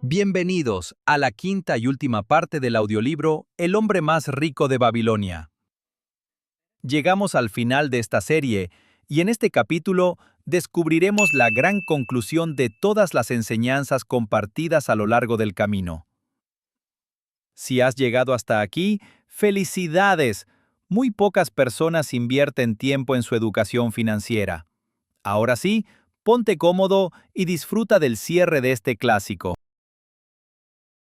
Bienvenidos a la quinta y última parte del audiolibro El hombre más rico de Babilonia. Llegamos al final de esta serie y en este capítulo descubriremos la gran conclusión de todas las enseñanzas compartidas a lo largo del camino. Si has llegado hasta aquí, ¡felicidades! Muy pocas personas invierten tiempo en su educación financiera. Ahora sí, ponte cómodo y disfruta del cierre de este clásico.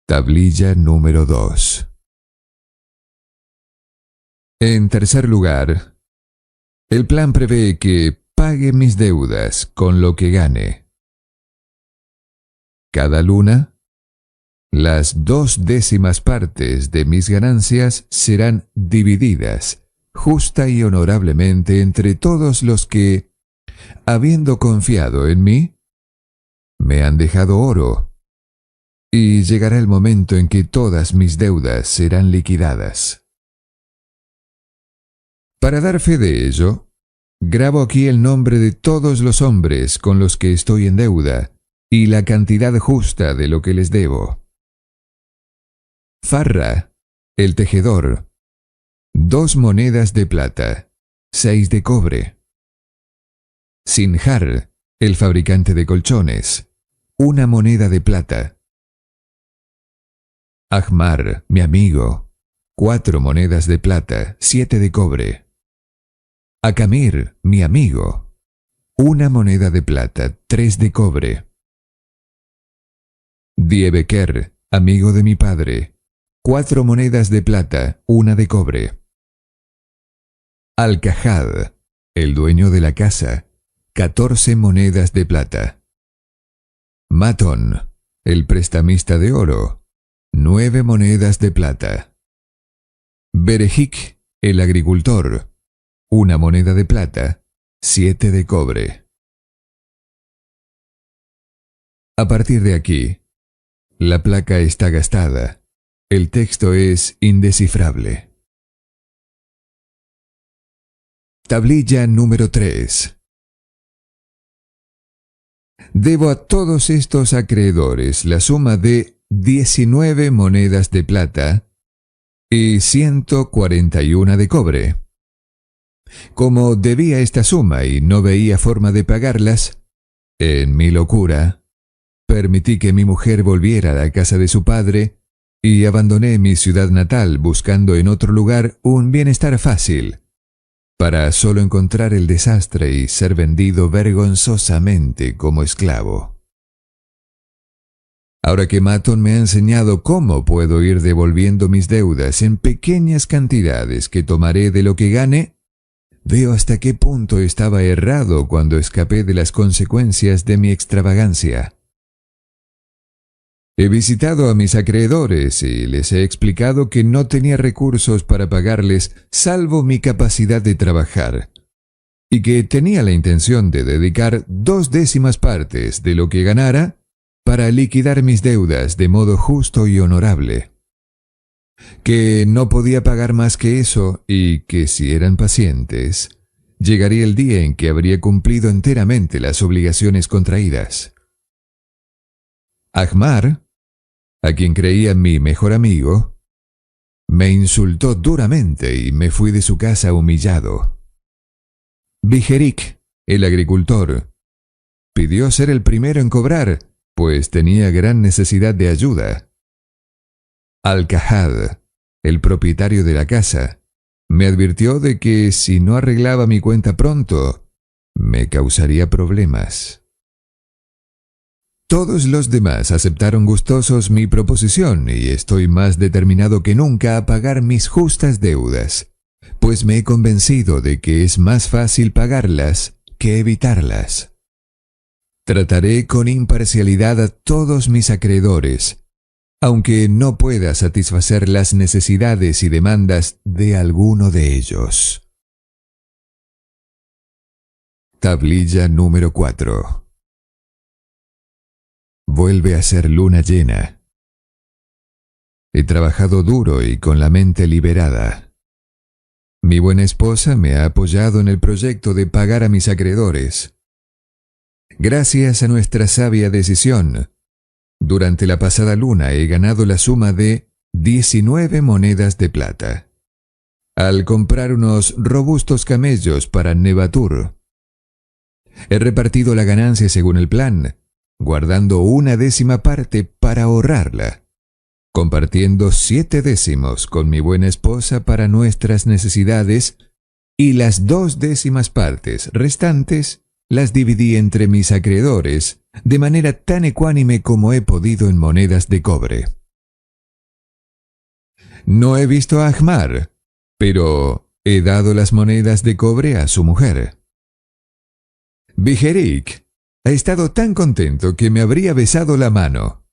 Tablilla número 2. En tercer lugar, el plan prevé que pague mis deudas con lo que gane. Cada luna, las 2/10 partes de mis ganancias serán divididas justa y honorablemente entre todos los que, habiendo confiado en mí, me han dejado oro. Y llegará el momento en que todas mis deudas serán liquidadas. Para dar fe de ello, grabo aquí el nombre de todos los hombres con los que estoy en deuda y la cantidad justa de lo que les debo. Farra, el tejedor, 2 monedas de plata, 6 de cobre. Sinjar, el fabricante de colchones, 1 moneda de plata. Ahmar, mi amigo, 4 monedas de plata, 7 de cobre. Akamir, mi amigo, 1 moneda de plata, 3 de cobre. Diebeker, amigo de mi padre, 4 monedas de plata, 1 de cobre. Al-Kahad, el dueño de la casa, 14 monedas de plata. Matón, el prestamista de oro, 9 monedas de plata. Berejik, el agricultor, 1 moneda de plata, 7 de cobre. A partir de aquí, la placa está gastada. El texto es indescifrable. Tablilla número 3. Debo a todos estos acreedores la suma de 19 monedas de plata y 141 de cobre. Como debía esta suma y no veía forma de pagarlas, en mi locura, permití que mi mujer volviera a la casa de su padre y abandoné mi ciudad natal buscando en otro lugar un bienestar fácil, para solo encontrar el desastre y ser vendido vergonzosamente como esclavo. Ahora que Matón me ha enseñado cómo puedo ir devolviendo mis deudas en pequeñas cantidades que tomaré de lo que gane, veo hasta qué punto estaba errado cuando escapé de las consecuencias de mi extravagancia. He visitado a mis acreedores y les he explicado que no tenía recursos para pagarles salvo mi capacidad de trabajar, y que tenía la intención de dedicar 2/10 partes de lo que ganara para liquidar mis deudas de modo justo y honorable, que no podía pagar más que eso y que si eran pacientes, llegaría el día en que habría cumplido enteramente las obligaciones contraídas. Ahmar, a quien creía mi mejor amigo, me insultó duramente y me fui de su casa humillado. Bijerik, el agricultor, pidió ser el primero en cobrar, pues tenía gran necesidad de ayuda. Al-Kahad, el propietario de la casa, me advirtió de que si no arreglaba mi cuenta pronto, me causaría problemas. Todos los demás aceptaron gustosos mi proposición y estoy más determinado que nunca a pagar mis justas deudas, pues me he convencido de que es más fácil pagarlas que evitarlas. Trataré con imparcialidad a todos mis acreedores, aunque no pueda satisfacer las necesidades y demandas de alguno de ellos. Tablilla número 4. Vuelve a ser luna llena. He trabajado duro y con la mente liberada. Mi buena esposa me ha apoyado en el proyecto de pagar a mis acreedores. Gracias a nuestra sabia decisión, Durante la pasada luna he ganado la suma de 19 monedas de plata, al comprar unos robustos camellos para Nevatur. He repartido la ganancia según el plan, guardando 1/10 parte para ahorrarla, compartiendo 7 décimos con mi buena esposa para nuestras necesidades, y las 2/10 partes restantes las dividí entre mis acreedores de manera tan ecuánime como he podido en monedas de cobre. No he visto a Ahmar, pero he dado las monedas de cobre a su mujer. Bijerik ha estado tan contento que me habría besado la mano.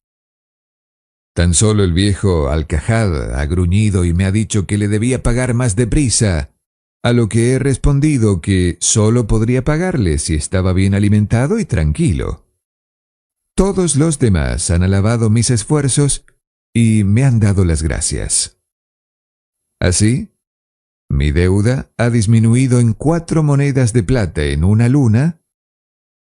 Tan solo el viejo Alcajad ha gruñido y me ha dicho que le debía pagar más deprisa, a lo que he respondido que solo podría pagarle si estaba bien alimentado y tranquilo. Todos los demás han alabado mis esfuerzos y me han dado las gracias. Así, mi deuda ha disminuido en 4 monedas de plata en una luna,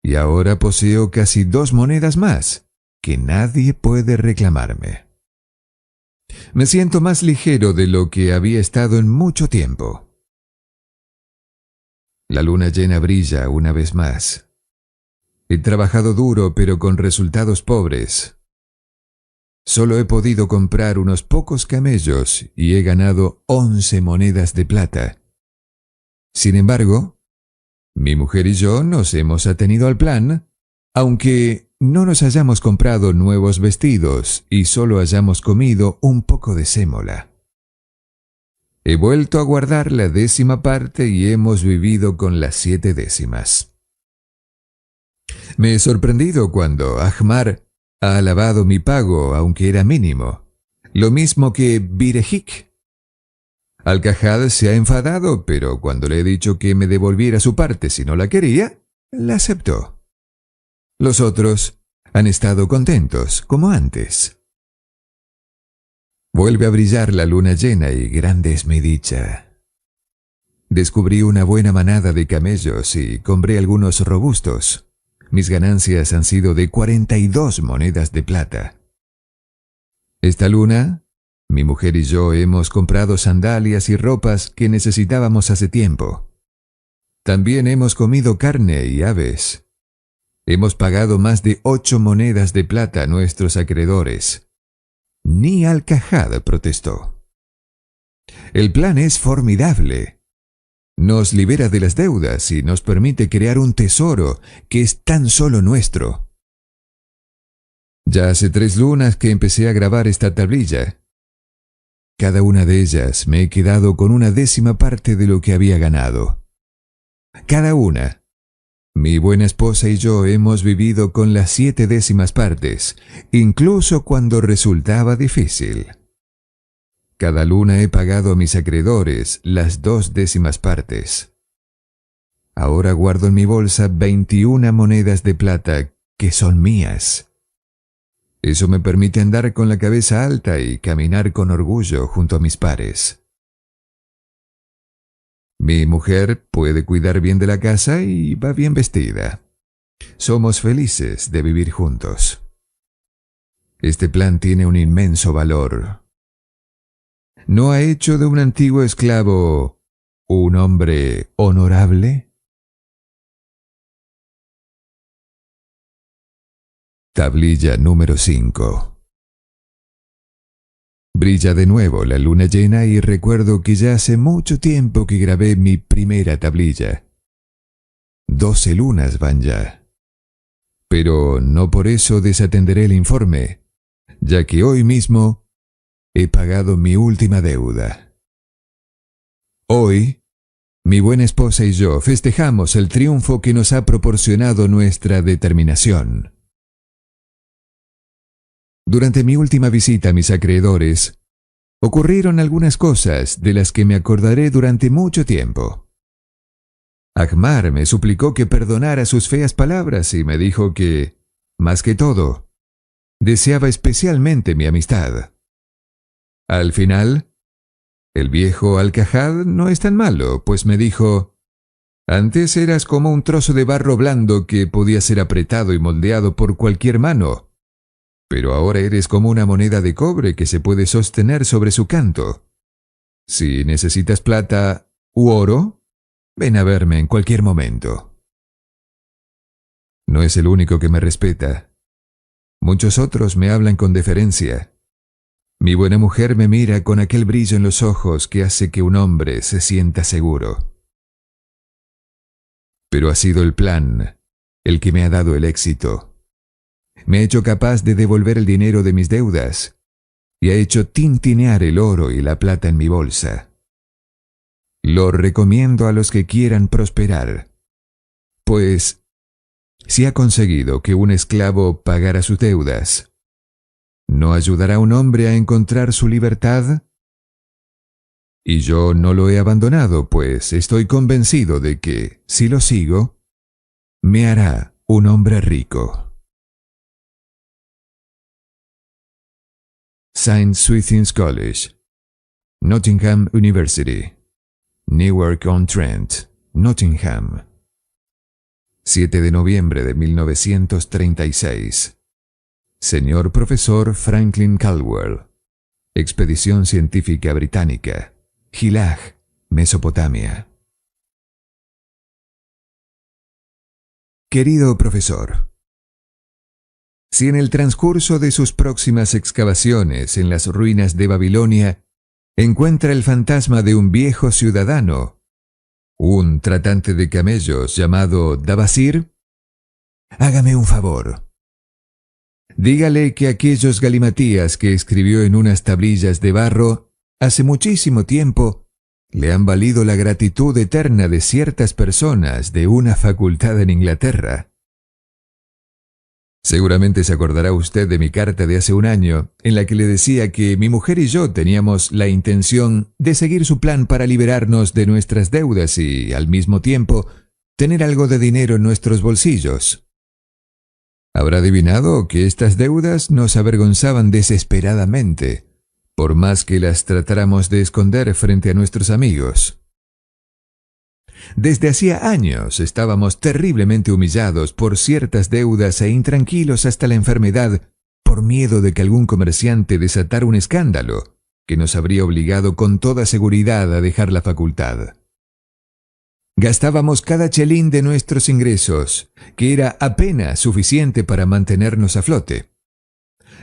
y ahora poseo casi 2 monedas más, que nadie puede reclamarme. Me siento más ligero de lo que había estado en mucho tiempo. La luna llena brilla una vez más. He trabajado duro, pero con resultados pobres. Solo he podido comprar unos pocos camellos y he ganado 11 monedas de plata. Sin embargo, mi mujer y yo nos hemos atenido al plan, aunque no nos hayamos comprado nuevos vestidos y solo hayamos comido un poco de sémola. He vuelto a guardar la 10ª parte y hemos vivido con las 7 décimas. Me he sorprendido cuando Ahmar ha alabado mi pago, aunque era mínimo, lo mismo que Birejik. Alcajad se ha enfadado, pero cuando le he dicho que me devolviera su parte si no la quería, la aceptó. Los otros han estado contentos, como antes. Vuelve a brillar la luna llena y grande es mi dicha. Descubrí una buena manada de camellos y compré algunos robustos. Mis ganancias han sido de 42 monedas de plata. Esta luna, mi mujer y yo hemos comprado sandalias y ropas que necesitábamos hace tiempo. También hemos comido carne y aves. Hemos pagado más de 8 monedas de plata a nuestros acreedores. Ni Alcajad protestó. El plan es formidable. Nos libera de las deudas y nos permite crear un tesoro que es tan solo nuestro. Ya hace 3 lunas que empecé a grabar esta tablilla. Cada una de ellas me he quedado con 1/10 parte de lo que había ganado. Cada una. Mi buena esposa y yo hemos vivido con las 7 décimas partes, incluso cuando resultaba difícil. Cada luna he pagado a mis acreedores las 2 décimas partes. Ahora guardo en mi bolsa 21 monedas de plata que son mías. Eso me permite andar con la cabeza alta y caminar con orgullo junto a mis pares. Mi mujer puede cuidar bien de la casa y va bien vestida. Somos felices de vivir juntos. Este plan tiene un inmenso valor. ¿No ha hecho de un antiguo esclavo un hombre honorable? Tablilla número 5. Brilla de nuevo la luna llena y recuerdo que ya hace mucho tiempo que grabé mi primera tablilla. 12 lunas van ya. Pero no por eso desatenderé el informe, ya que hoy mismo he pagado mi última deuda. Hoy, mi buena esposa y yo festejamos el triunfo que nos ha proporcionado nuestra determinación. Durante mi última visita a mis acreedores, ocurrieron algunas cosas de las que me acordaré durante mucho tiempo. Ahmar me suplicó que perdonara sus feas palabras y me dijo que, más que todo, deseaba especialmente mi amistad. Al final, el viejo Alcajad no es tan malo, pues me dijo: «Antes eras como un trozo de barro blando que podía ser apretado y moldeado por cualquier mano. pero ahora eres como una moneda de cobre que se puede sostener sobre su canto. Si necesitas plata u oro, ven a verme en cualquier momento. No es el único que me respeta. Muchos otros me hablan con deferencia. Mi buena mujer me mira con aquel brillo en los ojos que hace que un hombre se sienta seguro. Pero ha sido el plan el que me ha dado el éxito. Me ha hecho capaz de devolver el dinero de mis deudas y ha hecho tintinear el oro y la plata en mi bolsa. Lo recomiendo a los que quieran prosperar, pues si ha conseguido que un esclavo pagara sus deudas, ¿no ayudará a un hombre a encontrar su libertad? Y yo no lo he abandonado, pues estoy convencido de que, si lo sigo, me hará un hombre rico. St. Swithin's College, Nottingham University, Newark-on-Trent, Nottingham. 7 de noviembre de 1936. Señor Profesor Franklin Caldwell. Expedición Científica Británica. Gilag, Mesopotamia. Querido profesor, si en el transcurso de sus próximas excavaciones en las ruinas de Babilonia encuentra el fantasma de un viejo ciudadano, un tratante de camellos llamado Dabasir, hágame un favor. Dígale que aquellos galimatías que escribió en unas tablillas de barro hace muchísimo tiempo le han valido la gratitud eterna de ciertas personas de una facultad en Inglaterra. Seguramente se acordará usted de mi carta de hace un año, en la que le decía que mi mujer y yo teníamos la intención de seguir su plan para liberarnos de nuestras deudas y, al mismo tiempo, tener algo de dinero en nuestros bolsillos. Habrá adivinado que estas deudas nos avergonzaban desesperadamente, por más que las tratáramos de esconder frente a nuestros amigos. Desde hacía años estábamos terriblemente humillados por ciertas deudas e intranquilos hasta la enfermedad por miedo de que algún comerciante desatara un escándalo que nos habría obligado con toda seguridad a dejar la facultad. Gastábamos cada chelín de nuestros ingresos, que era apenas suficiente para mantenernos a flote.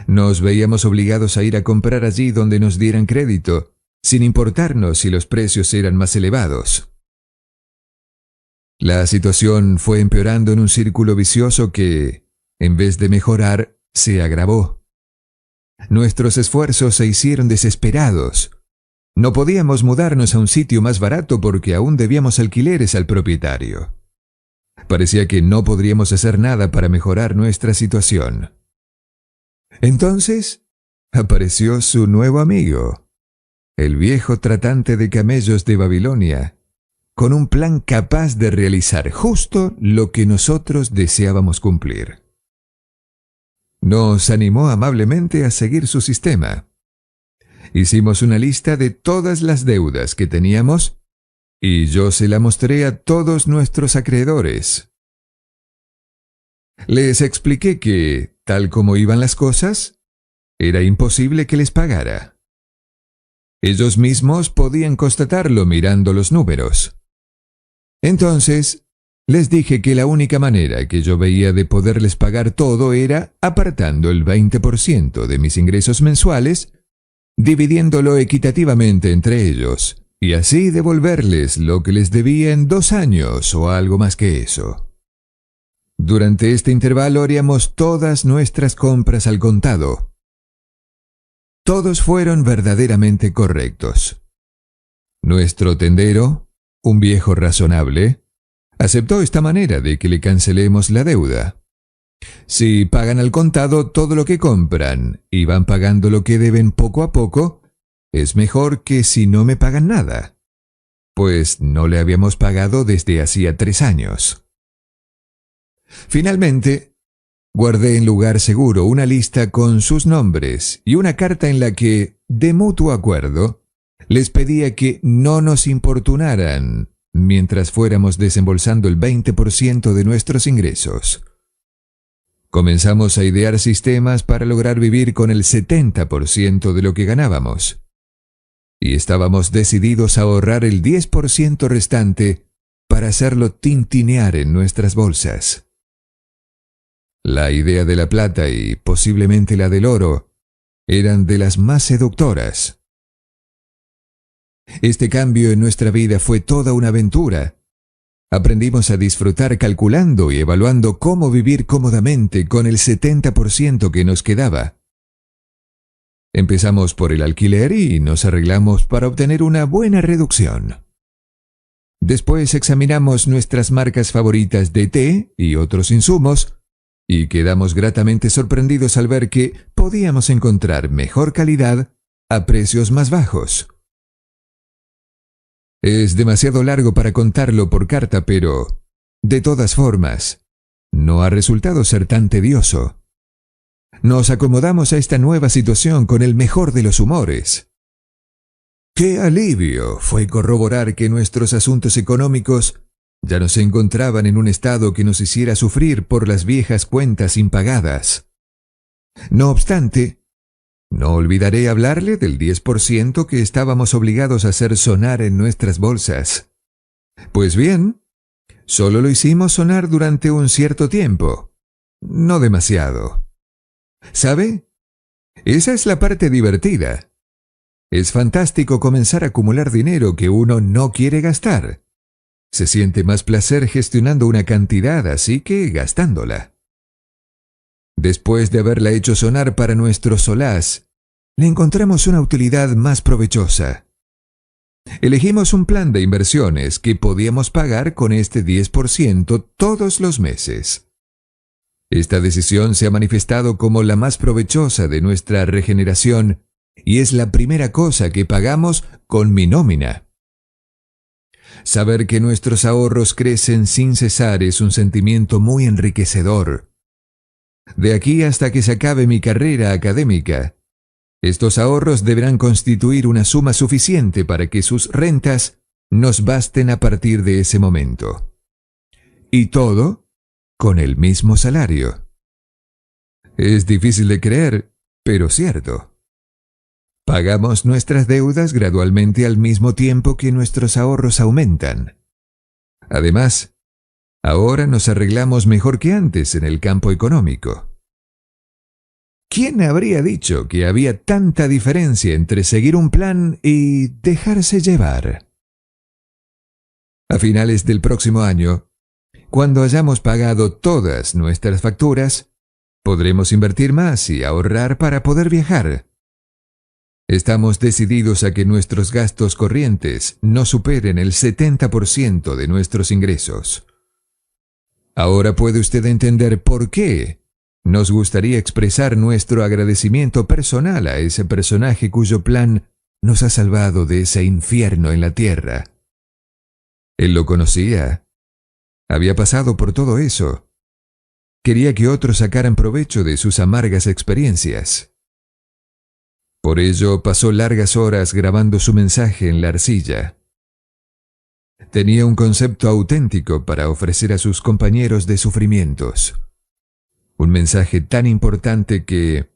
Nos veíamos obligados a ir a comprar allí donde nos dieran crédito, sin importarnos si los precios eran más elevados. La situación fue empeorando en un círculo vicioso que, en vez de mejorar, se agravó. Nuestros esfuerzos se hicieron desesperados. No podíamos mudarnos a un sitio más barato porque aún debíamos alquileres al propietario. Parecía que no podríamos hacer nada para mejorar nuestra situación. Entonces, apareció su nuevo amigo, el viejo tratante de camellos de Babilonia, con un plan capaz de realizar justo lo que nosotros deseábamos cumplir. Nos animó amablemente a seguir su sistema. Hicimos una lista de todas las deudas que teníamos y yo se la mostré a todos nuestros acreedores. Les expliqué que, tal como iban las cosas, era imposible que les pagara. Ellos mismos podían constatarlo mirando los números. Entonces, les dije que la única manera que yo veía de poderles pagar todo era apartando el 20% de mis ingresos mensuales, dividiéndolo equitativamente entre ellos, y así devolverles lo que les debía en 2 años o algo más que eso. Durante este intervalo haríamos todas nuestras compras al contado. Todos fueron verdaderamente correctos. Nuestro tendero, un viejo razonable, aceptó esta manera de que le cancelemos la deuda. Si pagan al contado todo lo que compran y van pagando lo que deben poco a poco, es mejor que si no me pagan nada, pues no le habíamos pagado desde hacía 3 años. Finalmente, guardé en lugar seguro una lista con sus nombres y una carta en la que, de mutuo acuerdo, les pedía que no nos importunaran mientras fuéramos desembolsando el 20% de nuestros ingresos. Comenzamos a idear sistemas para lograr vivir con el 70% de lo que ganábamos. Y estábamos decididos a ahorrar el 10% restante para hacerlo tintinear en nuestras bolsas. La idea de la plata y posiblemente la del oro eran de las más seductoras. Este cambio en nuestra vida fue toda una aventura. Aprendimos a disfrutar calculando y evaluando cómo vivir cómodamente con el 70% que nos quedaba. Empezamos por el alquiler y nos arreglamos para obtener una buena reducción. Después examinamos nuestras marcas favoritas de té y otros insumos y quedamos gratamente sorprendidos al ver que podíamos encontrar mejor calidad a precios más bajos. Es demasiado largo para contarlo por carta, pero, de todas formas, no ha resultado ser tan tedioso. Nos acomodamos a esta nueva situación con el mejor de los humores. ¡Qué alivio fue corroborar que nuestros asuntos económicos ya no se encontraban en un estado que nos hiciera sufrir por las viejas cuentas impagadas! No obstante, no olvidaré hablarle del 10% que estábamos obligados a hacer sonar en nuestras bolsas. Pues bien, solo lo hicimos sonar durante un cierto tiempo, no demasiado. ¿Sabe? Esa es la parte divertida. Es fantástico comenzar a acumular dinero que uno no quiere gastar. Se siente más placer gestionando una cantidad así que gastándola. Después de haberla hecho sonar para nuestro solaz, le encontramos una utilidad más provechosa. Elegimos un plan de inversiones que podíamos pagar con este 10% todos los meses. Esta decisión se ha manifestado como la más provechosa de nuestra regeneración y es la primera cosa que pagamos con mi nómina. Saber que nuestros ahorros crecen sin cesar es un sentimiento muy enriquecedor. De aquí hasta que se acabe mi carrera académica, estos ahorros deberán constituir una suma suficiente para que sus rentas nos basten a partir de ese momento. Y todo con el mismo salario. Es difícil de creer, pero cierto. Pagamos nuestras deudas gradualmente al mismo tiempo que nuestros ahorros aumentan. Además, ahora nos arreglamos mejor que antes en el campo económico. ¿Quién habría dicho que había tanta diferencia entre seguir un plan y dejarse llevar? A finales del próximo año, cuando hayamos pagado todas nuestras facturas, podremos invertir más y ahorrar para poder viajar. Estamos decididos a que nuestros gastos corrientes no superen el 70% de nuestros ingresos. Ahora puede usted entender por qué nos gustaría expresar nuestro agradecimiento personal a ese personaje cuyo plan nos ha salvado de ese infierno en la tierra. Él lo conocía. Había pasado por todo eso. Quería que otros sacaran provecho de sus amargas experiencias. Por ello pasó largas horas grabando su mensaje en la arcilla. Tenía un concepto auténtico para ofrecer a sus compañeros de sufrimientos. Un mensaje tan importante que,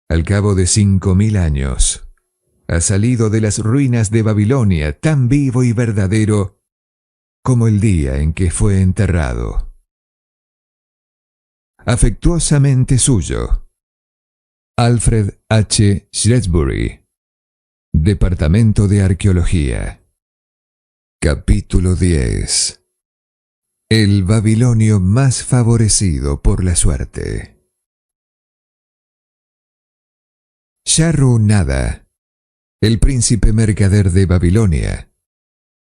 al cabo de 5000 años, ha salido de las ruinas de Babilonia tan vivo y verdadero como el día en que fue enterrado. Afectuosamente suyo. Alfred H. Shrewsbury. Departamento de Arqueología. Capítulo 10. El babilonio más favorecido por la suerte. Sharru-Nada, el príncipe mercader de Babilonia,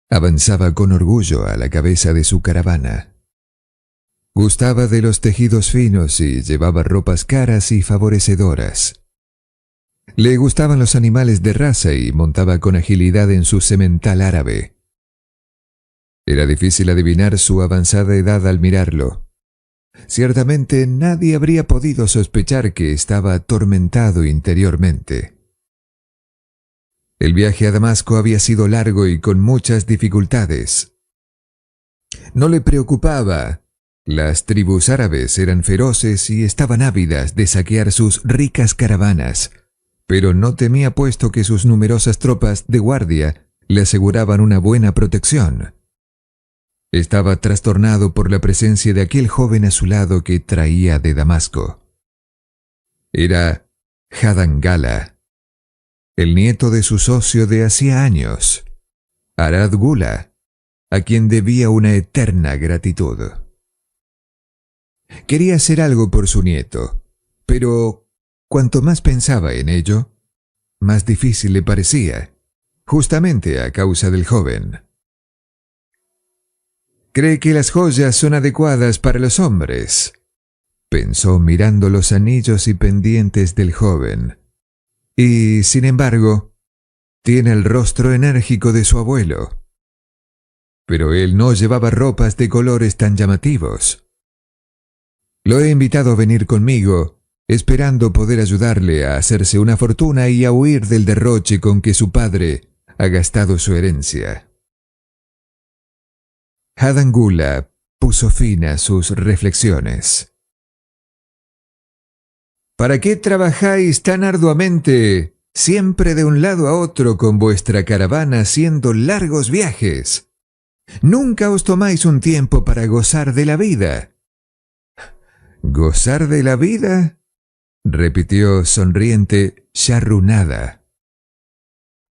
avanzaba con orgullo a la cabeza de su caravana. Gustaba de los tejidos finos y llevaba ropas caras y favorecedoras. Le gustaban los animales de raza y montaba con agilidad en su semental árabe. Era difícil adivinar su avanzada edad al mirarlo. Ciertamente nadie habría podido sospechar que estaba atormentado interiormente. El viaje a Damasco había sido largo y con muchas dificultades. No le preocupaba Las tribus árabes eran feroces y estaban ávidas de saquear sus ricas caravanas, pero no temía puesto que sus numerosas tropas de guardia le aseguraban una buena protección. Estaba trastornado por la presencia de aquel joven a su lado que traía de Damasco. Era Hadangala, el nieto de su socio de hacía años, Arad Gula, a quien debía una eterna gratitud. Quería hacer algo por su nieto, pero cuanto más pensaba en ello, más difícil le parecía, justamente a causa del joven. «Cree que las joyas son adecuadas para los hombres», pensó mirando los anillos y pendientes del joven. Y, sin embargo, tiene el rostro enérgico de su abuelo. Pero él no llevaba ropas de colores tan llamativos. Lo he invitado a venir conmigo, esperando poder ayudarle a hacerse una fortuna y a huir del derroche con que su padre ha gastado su herencia. Hadangula puso fin a sus reflexiones. «¿Para qué trabajáis tan arduamente, siempre de un lado a otro con vuestra caravana haciendo largos viajes? Nunca os tomáis un tiempo para gozar de la vida». «¿Gozar de la vida?», repitió sonriente Sharrunada.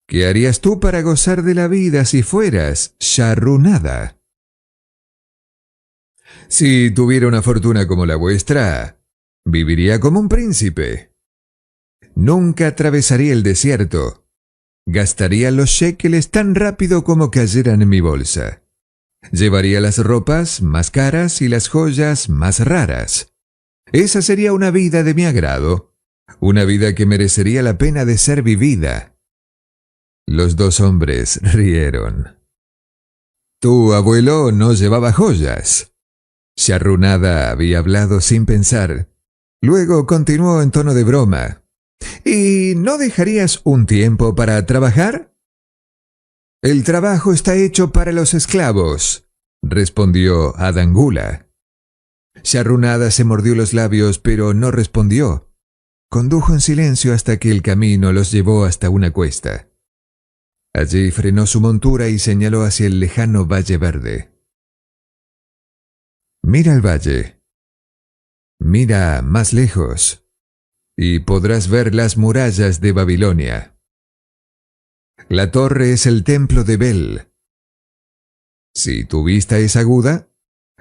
«¿Qué harías tú para gozar de la vida si fueras Sharrunada?» «Si tuviera una fortuna como la vuestra, viviría como un príncipe. Nunca atravesaría el desierto. Gastaría los shekeles tan rápido como cayeran en mi bolsa. Llevaría las ropas más caras y las joyas más raras. Esa sería una vida de mi agrado, una vida que merecería la pena de ser vivida». Los dos hombres rieron. «Tu abuelo no llevaba joyas». Sharrunada había hablado sin pensar. Luego continuó en tono de broma. «¿Y no dejarías un tiempo para trabajar?» «El trabajo está hecho para los esclavos», respondió Hadangula. Sharrunada se mordió los labios, pero no respondió. Condujo en silencio hasta que el camino los llevó hasta una cuesta. Allí frenó su montura y señaló hacia el lejano Valle Verde. «Mira el valle. Mira más lejos, y podrás ver las murallas de Babilonia. La torre es el templo de Bel. Si tu vista es aguda,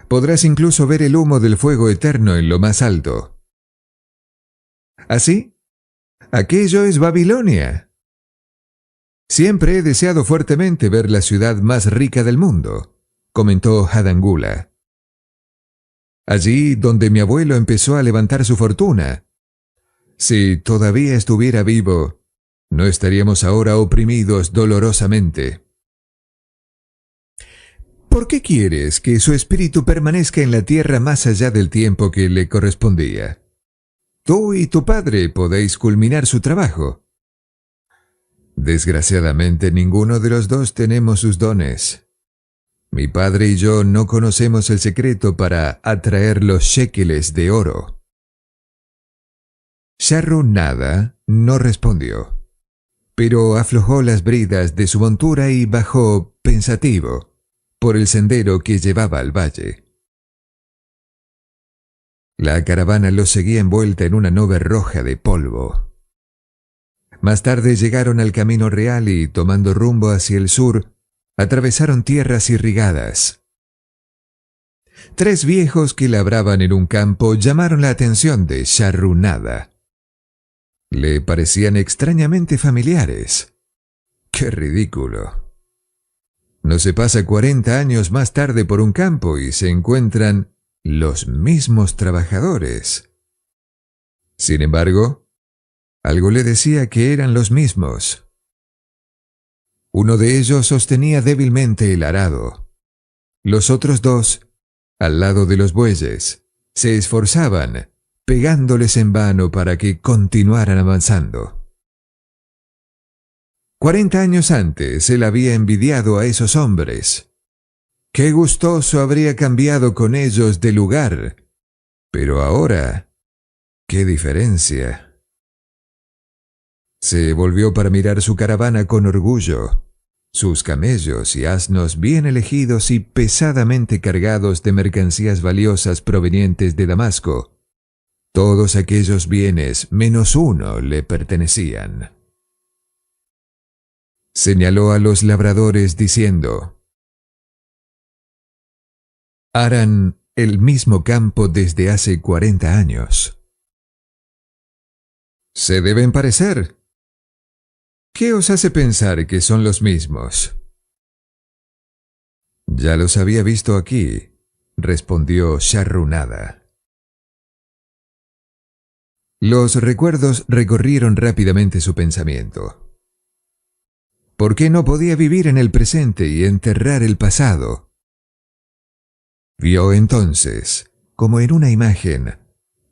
podrás incluso ver el humo del fuego eterno en lo más alto. ¿Así? Aquello es Babilonia. Siempre he deseado fuertemente ver la ciudad más rica del mundo», comentó Hadangula. «Allí donde mi abuelo empezó a levantar su fortuna. Si todavía estuviera vivo, no estaríamos ahora oprimidos dolorosamente». «¿Por qué quieres que su espíritu permanezca en la tierra más allá del tiempo que le correspondía? Tú y tu padre podéis culminar su trabajo». «Desgraciadamente ninguno de los dos tenemos sus dones. Mi padre y yo no conocemos el secreto para atraer los shekeles de oro». Sharrunada no respondió, pero aflojó las bridas de su montura y bajó pensativo por el sendero que llevaba al valle. La caravana los seguía envuelta en una nube roja de polvo. Más tarde llegaron al camino real y, tomando rumbo hacia el sur, atravesaron tierras irrigadas. 3 viejos que labraban en un campo llamaron la atención de Sharrunada. Le parecían extrañamente familiares. ¡Qué ridículo! No se pasa 40 años más tarde por un campo y se encuentran los mismos trabajadores. Sin embargo, algo le decía que eran los mismos. Uno de ellos sostenía débilmente el arado. Los otros 2, al lado de los bueyes, se esforzaban, pegándoles en vano para que continuaran avanzando. 40 años antes él había envidiado a esos hombres. Qué gustoso habría cambiado con ellos de lugar. Pero ahora, qué diferencia. Se volvió para mirar su caravana con orgullo. Sus camellos y asnos bien elegidos y pesadamente cargados de mercancías valiosas provenientes de Damasco. Todos aquellos bienes, menos uno, le pertenecían. Señaló a los labradores diciendo: aran el mismo campo desde hace 40 años. Se deben parecer. ¿Qué os hace pensar que son los mismos? Ya los había visto aquí, respondió Sharrunada. Los recuerdos recorrieron rápidamente su pensamiento. ¿Por qué no podía vivir en el presente y enterrar el pasado? Vio entonces, como en una imagen,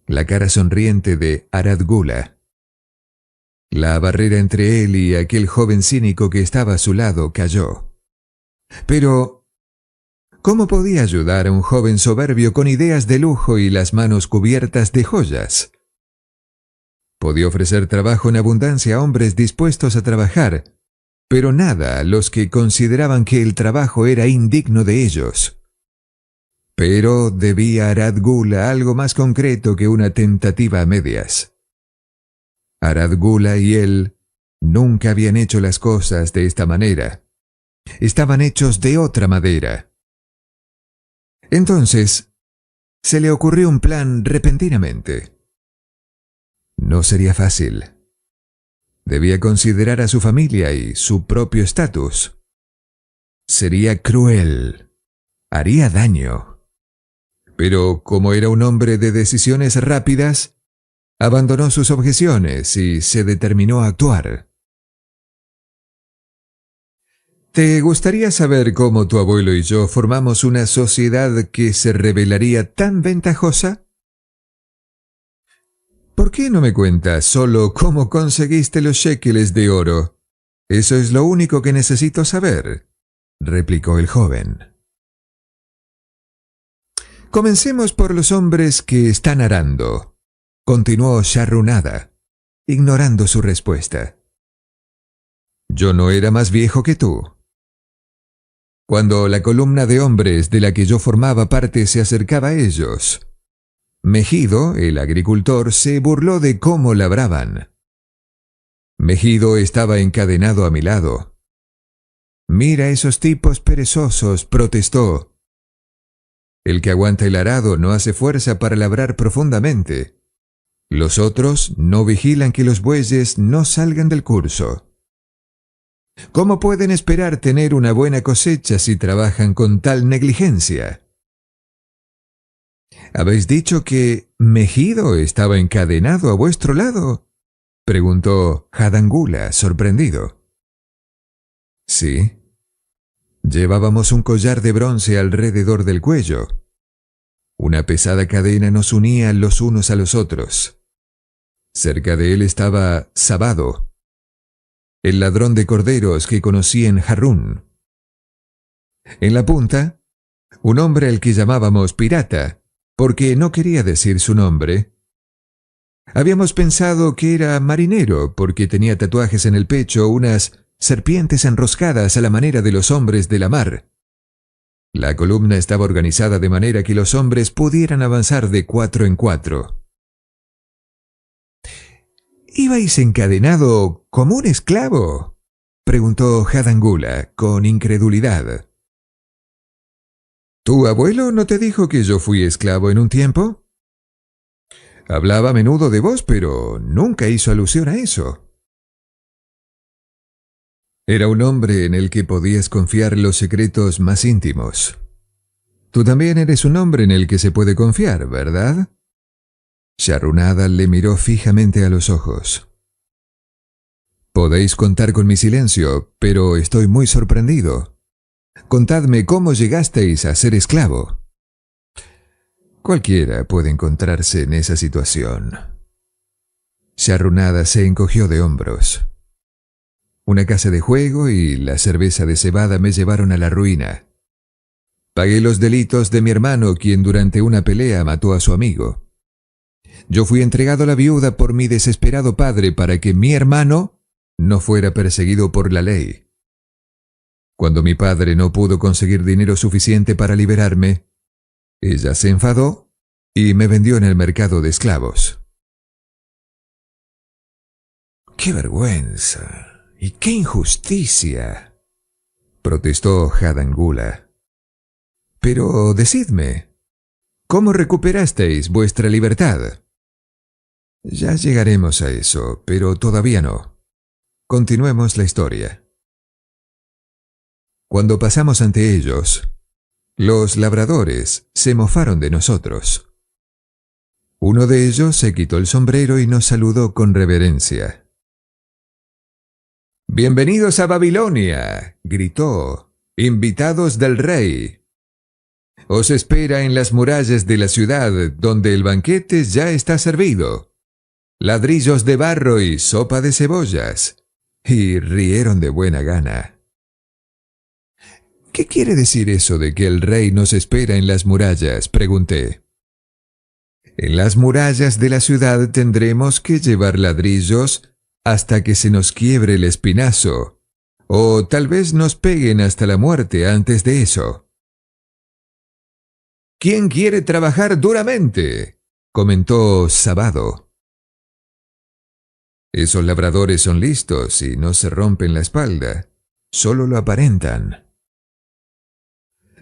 la cara sonriente de Arad Gula. La barrera entre él y aquel joven cínico que estaba a su lado cayó. Pero, ¿cómo podía ayudar a un joven soberbio con ideas de lujo y las manos cubiertas de joyas? Podía ofrecer trabajo en abundancia a hombres dispuestos a trabajar, pero nada a los que consideraban que el trabajo era indigno de ellos. Pero debía a Arad Gula algo más concreto que una tentativa a medias. Arad Gula y él nunca habían hecho las cosas de esta manera. Estaban hechos de otra madera. Entonces, se le ocurrió un plan repentinamente. No sería fácil. Debía considerar a su familia y su propio estatus. Sería cruel. Haría daño. Pero como era un hombre de decisiones rápidas, abandonó sus objeciones y se determinó a actuar. ¿Te gustaría saber cómo tu abuelo y yo formamos una sociedad que se revelaría tan ventajosa? ¿Por qué no me cuentas solo cómo conseguiste los shekeles de oro? Eso es lo único que necesito saber, replicó el joven. Comencemos por los hombres que están arando, continuó Sharrunada, ignorando su respuesta. Yo no era más viejo que tú. Cuando la columna de hombres de la que yo formaba parte se acercaba a ellos, Megido, el agricultor, se burló de cómo labraban. Megido estaba encadenado a mi lado. Mira esos tipos perezosos, protestó. El que aguanta el arado no hace fuerza para labrar profundamente. Los otros no vigilan que los bueyes no salgan del curso. ¿Cómo pueden esperar tener una buena cosecha si trabajan con tal negligencia? ¿Habéis dicho que Megido estaba encadenado a vuestro lado?, preguntó Hadangula, sorprendido. Sí. Llevábamos un collar de bronce alrededor del cuello. Una pesada cadena nos unía los unos a los otros. Cerca de él estaba Sabado, el ladrón de corderos que conocí en Harrún. En la punta, un hombre al que llamábamos pirata, porque no quería decir su nombre. Habíamos pensado que era marinero porque tenía tatuajes en el pecho, unas serpientes enroscadas a la manera de los hombres de la mar. La columna estaba organizada de manera que los hombres pudieran avanzar de 4 en 4. ¿Ibais encadenado como un esclavo?, preguntó Hadangula con incredulidad. ¿Tu abuelo no te dijo que yo fui esclavo en un tiempo? Hablaba a menudo de vos, pero nunca hizo alusión a eso. Era un hombre en el que podías confiar los secretos más íntimos. Tú también eres un hombre en el que se puede confiar, ¿verdad? Sharrunada le miró fijamente a los ojos. Podéis contar con mi silencio, pero estoy muy sorprendido. Contadme cómo llegasteis a ser esclavo. Cualquiera puede encontrarse en esa situación. Sharrunada se encogió de hombros. Una casa de juego y la cerveza de cebada me llevaron a la ruina. Pagué los delitos de mi hermano, quien durante una pelea mató a su amigo. Yo fui entregado a la viuda por mi desesperado padre para que mi hermano no fuera perseguido por la ley. Cuando mi padre no pudo conseguir dinero suficiente para liberarme, ella se enfadó y me vendió en el mercado de esclavos. ¡Qué vergüenza! ¡Y qué injusticia!, protestó Hadangula. Pero decidme, ¿cómo recuperasteis vuestra libertad? Ya llegaremos a eso, pero todavía no. Continuemos la historia. Cuando pasamos ante ellos, los labradores se mofaron de nosotros. Uno de ellos se quitó el sombrero y nos saludó con reverencia. «¡Bienvenidos a Babilonia!», gritó, «invitados del rey. Os espera en las murallas de la ciudad, donde el banquete ya está servido. Ladrillos de barro y sopa de cebollas». Y rieron de buena gana. «¿Qué quiere decir eso de que el rey nos espera en las murallas?», pregunté. «En las murallas de la ciudad tendremos que llevar ladrillos hasta que se nos quiebre el espinazo, o tal vez nos peguen hasta la muerte antes de eso». «¿Quién quiere trabajar duramente?», comentó Sabado. «Esos labradores son listos y no se rompen la espalda, solo lo aparentan».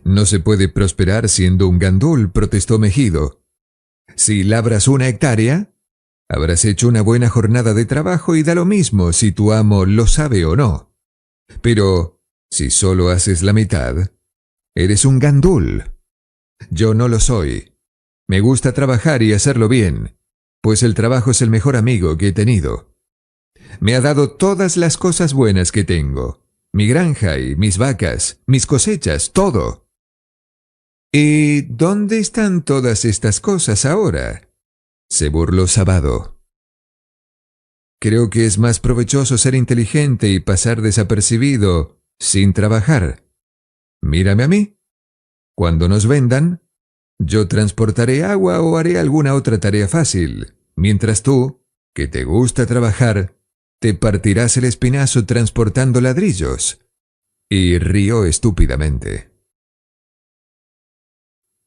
«No se puede prosperar siendo un gandul», protestó Mejido. «Si labras 1 hectárea, habrás hecho una buena jornada de trabajo y da lo mismo si tu amo lo sabe o no. Pero si solo haces la mitad, eres un gandul. Yo no lo soy. Me gusta trabajar y hacerlo bien, pues el trabajo es el mejor amigo que he tenido. Me ha dado todas las cosas buenas que tengo, mi granja y mis vacas, mis cosechas, todo». «¿Y dónde están todas estas cosas ahora?», se burló Sabado. «Creo que es más provechoso ser inteligente y pasar desapercibido sin trabajar. Mírame a mí. Cuando nos vendan, yo transportaré agua o haré alguna otra tarea fácil, mientras tú, que te gusta trabajar, te partirás el espinazo transportando ladrillos». Y rió estúpidamente.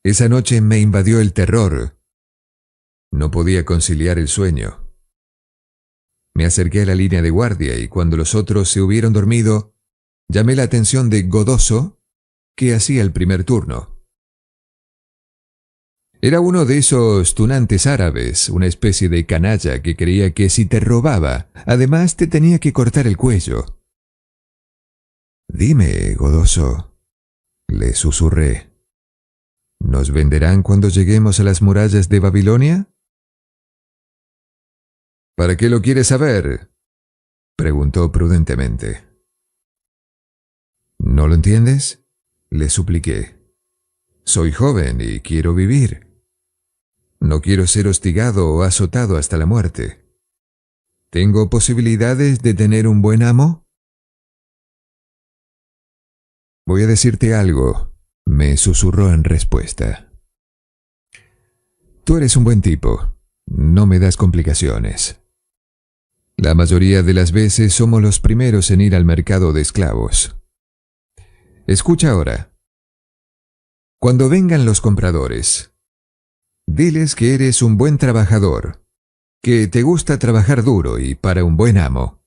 Esa noche me invadió el terror. No podía conciliar el sueño. Me acerqué a la línea de guardia y cuando los otros se hubieron dormido, llamé la atención de Godoso, que hacía el primer turno. Era uno de esos tunantes árabes, una especie de canalla que creía que si te robaba, además te tenía que cortar el cuello. «Dime, Godoso», le susurré, ¿nos venderán cuando lleguemos a las murallas de Babilonia? «¿Para qué lo quieres saber?», preguntó prudentemente. «¿No lo entiendes?», le supliqué. «Soy joven y quiero vivir. No quiero ser hostigado o azotado hasta la muerte. ¿Tengo posibilidades de tener un buen amo?». «Voy a decirte algo», me susurró en respuesta. «Tú eres un buen tipo. No me das complicaciones. La mayoría de las veces somos los primeros en ir al mercado de esclavos. Escucha ahora. Cuando vengan los compradores, diles que eres un buen trabajador, que te gusta trabajar duro y para un buen amo.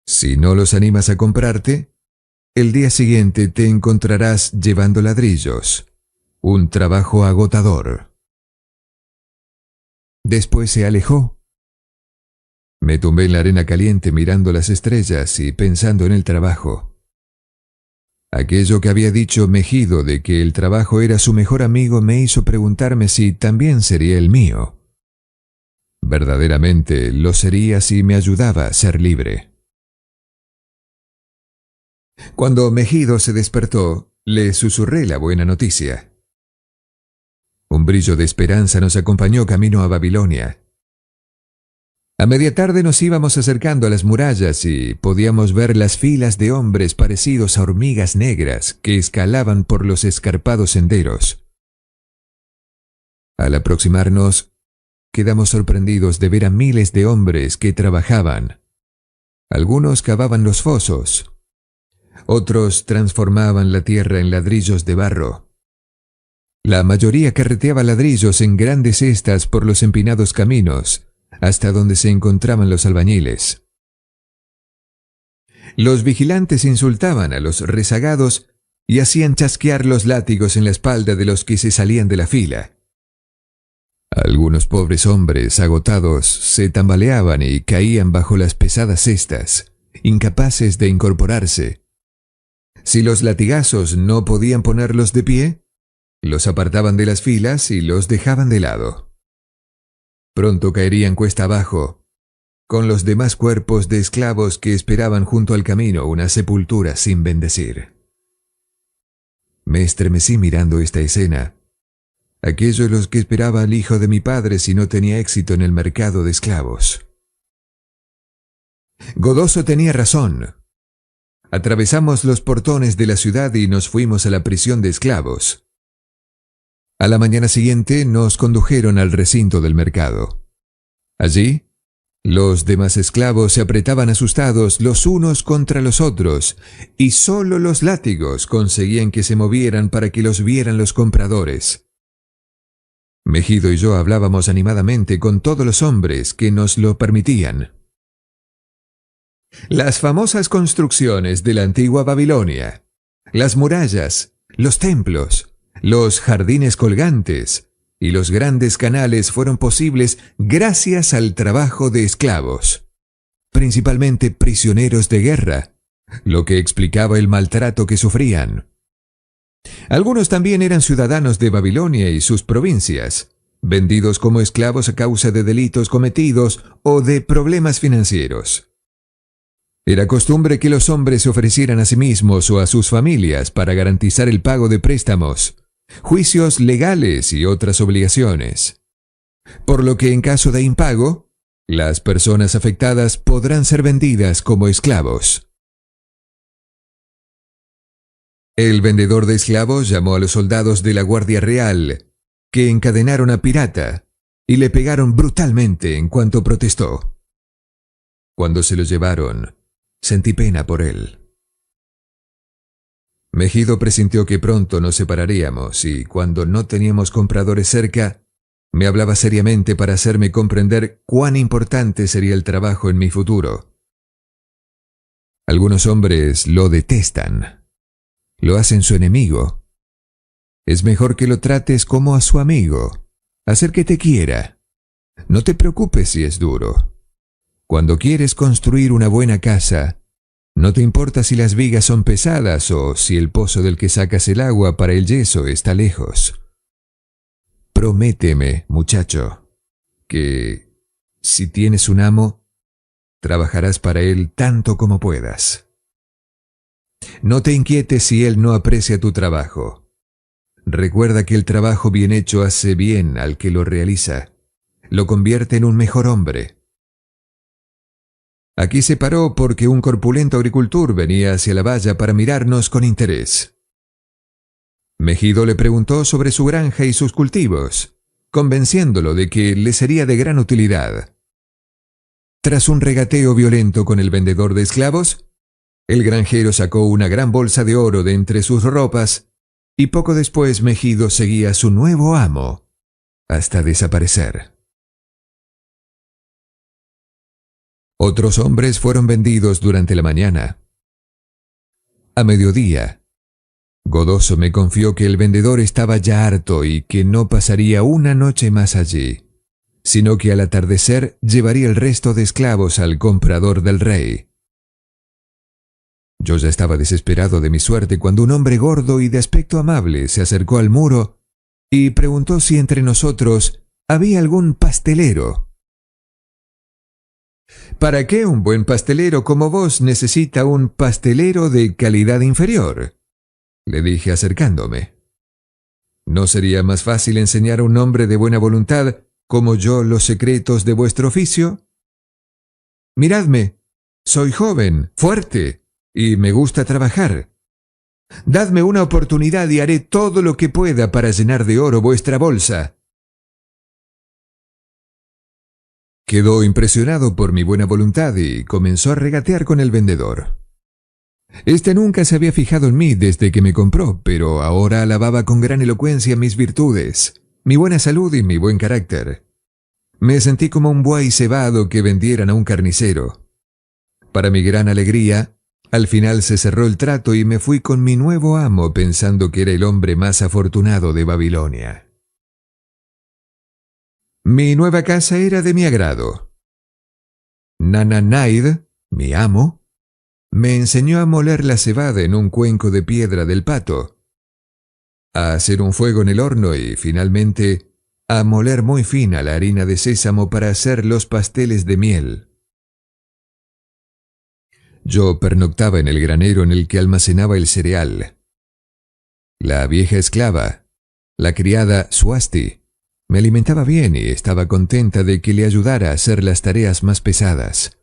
Si no los animas a comprarte, el día siguiente te encontrarás llevando ladrillos, un trabajo agotador». Después se alejó. Me tumbé en la arena caliente mirando las estrellas y pensando en el trabajo. Aquello que había dicho Mejido de que el trabajo era su mejor amigo me hizo preguntarme si también sería el mío. Verdaderamente lo sería si me ayudaba a ser libre. Cuando Mejido se despertó, le susurré la buena noticia. Un brillo de esperanza nos acompañó camino a Babilonia. A media tarde nos íbamos acercando a las murallas y podíamos ver las filas de hombres parecidos a hormigas negras que escalaban por los escarpados senderos. Al aproximarnos, quedamos sorprendidos de ver a miles de hombres que trabajaban. Algunos cavaban los fosos, otros transformaban la tierra en ladrillos de barro. La mayoría carreteaba ladrillos en grandes cestas por los empinados caminos, hasta donde se encontraban los albañiles. Los vigilantes insultaban a los rezagados y hacían chasquear los látigos en la espalda de los que se salían de la fila. Algunos pobres hombres agotados se tambaleaban y caían bajo las pesadas cestas, incapaces de incorporarse. Si los latigazos no podían ponerlos de pie, los apartaban de las filas y los dejaban de lado. Pronto caerían cuesta abajo, con los demás cuerpos de esclavos que esperaban junto al camino una sepultura sin bendecir. Me estremecí mirando esta escena. Aquellos los que esperaba al hijo de mi padre si no tenía éxito en el mercado de esclavos. Godoso tenía razón. Atravesamos los portones de la ciudad y nos fuimos a la prisión de esclavos. A la mañana siguiente nos condujeron al recinto del mercado. Allí, los demás esclavos se apretaban asustados los unos contra los otros, y solo los látigos conseguían que se movieran para que los vieran los compradores. Mejido y yo hablábamos animadamente con todos los hombres que nos lo permitían. Las famosas construcciones de la antigua Babilonia, las murallas, los templos, los jardines colgantes y los grandes canales fueron posibles gracias al trabajo de esclavos, principalmente prisioneros de guerra, lo que explicaba el maltrato que sufrían. Algunos también eran ciudadanos de Babilonia y sus provincias, vendidos como esclavos a causa de delitos cometidos o de problemas financieros. Era costumbre que los hombres se ofrecieran a sí mismos o a sus familias para garantizar el pago de préstamos, juicios legales y otras obligaciones. Por lo que en caso de impago, las personas afectadas podrán ser vendidas como esclavos. El vendedor de esclavos llamó a los soldados de la Guardia Real, que encadenaron a Pirata y le pegaron brutalmente en cuanto protestó. Cuando se lo llevaron, sentí pena por él. Mejido presintió que pronto nos separaríamos y cuando no teníamos compradores cerca, me hablaba seriamente para hacerme comprender cuán importante sería el trabajo en mi futuro. Algunos hombres lo detestan, lo hacen su enemigo. Es mejor que lo trates como a su amigo, hacer que te quiera. No te preocupes si es duro. Cuando quieres construir una buena casa, no te importa si las vigas son pesadas o si el pozo del que sacas el agua para el yeso está lejos. Prométeme, muchacho, que si tienes un amo, trabajarás para él tanto como puedas. No te inquietes si él no aprecia tu trabajo. Recuerda que el trabajo bien hecho hace bien al que lo realiza, lo convierte en un mejor hombre. Aquí se paró porque un corpulento agricultor venía hacia la valla para mirarnos con interés. Mejido le preguntó sobre su granja y sus cultivos, convenciéndolo de que le sería de gran utilidad. Tras un regateo violento con el vendedor de esclavos, el granjero sacó una gran bolsa de oro de entre sus ropas y poco después Mejido seguía a su nuevo amo hasta desaparecer. Otros hombres fueron vendidos durante la mañana. A mediodía, Godoso me confió que el vendedor estaba ya harto y que no pasaría una noche más allí, sino que al atardecer llevaría el resto de esclavos al comprador del rey. Yo ya estaba desesperado de mi suerte cuando un hombre gordo y de aspecto amable se acercó al muro y preguntó si entre nosotros había algún pastelero. ¿Para qué un buen pastelero como vos necesita un pastelero de calidad inferior?, le dije acercándome. ¿No sería más fácil enseñar a un hombre de buena voluntad como yo los secretos de vuestro oficio? Miradme, soy joven, fuerte, y me gusta trabajar. Dadme una oportunidad y haré todo lo que pueda para llenar de oro vuestra bolsa. Quedó impresionado por mi buena voluntad y comenzó a regatear con el vendedor. Este nunca se había fijado en mí desde que me compró, pero ahora alababa con gran elocuencia mis virtudes, mi buena salud y mi buen carácter. Me sentí como un buey cebado que vendieran a un carnicero. Para mi gran alegría, al final se cerró el trato y me fui con mi nuevo amo pensando que era el hombre más afortunado de Babilonia. Mi nueva casa era de mi agrado. Nananaid, mi amo, me enseñó a moler la cebada en un cuenco de piedra del pato, a hacer un fuego en el horno y, finalmente, a moler muy fina la harina de sésamo para hacer los pasteles de miel. Yo pernoctaba en el granero en el que almacenaba el cereal. La vieja esclava, la criada Swasti, me alimentaba bien y estaba contenta de que le ayudara a hacer las tareas más pesadas.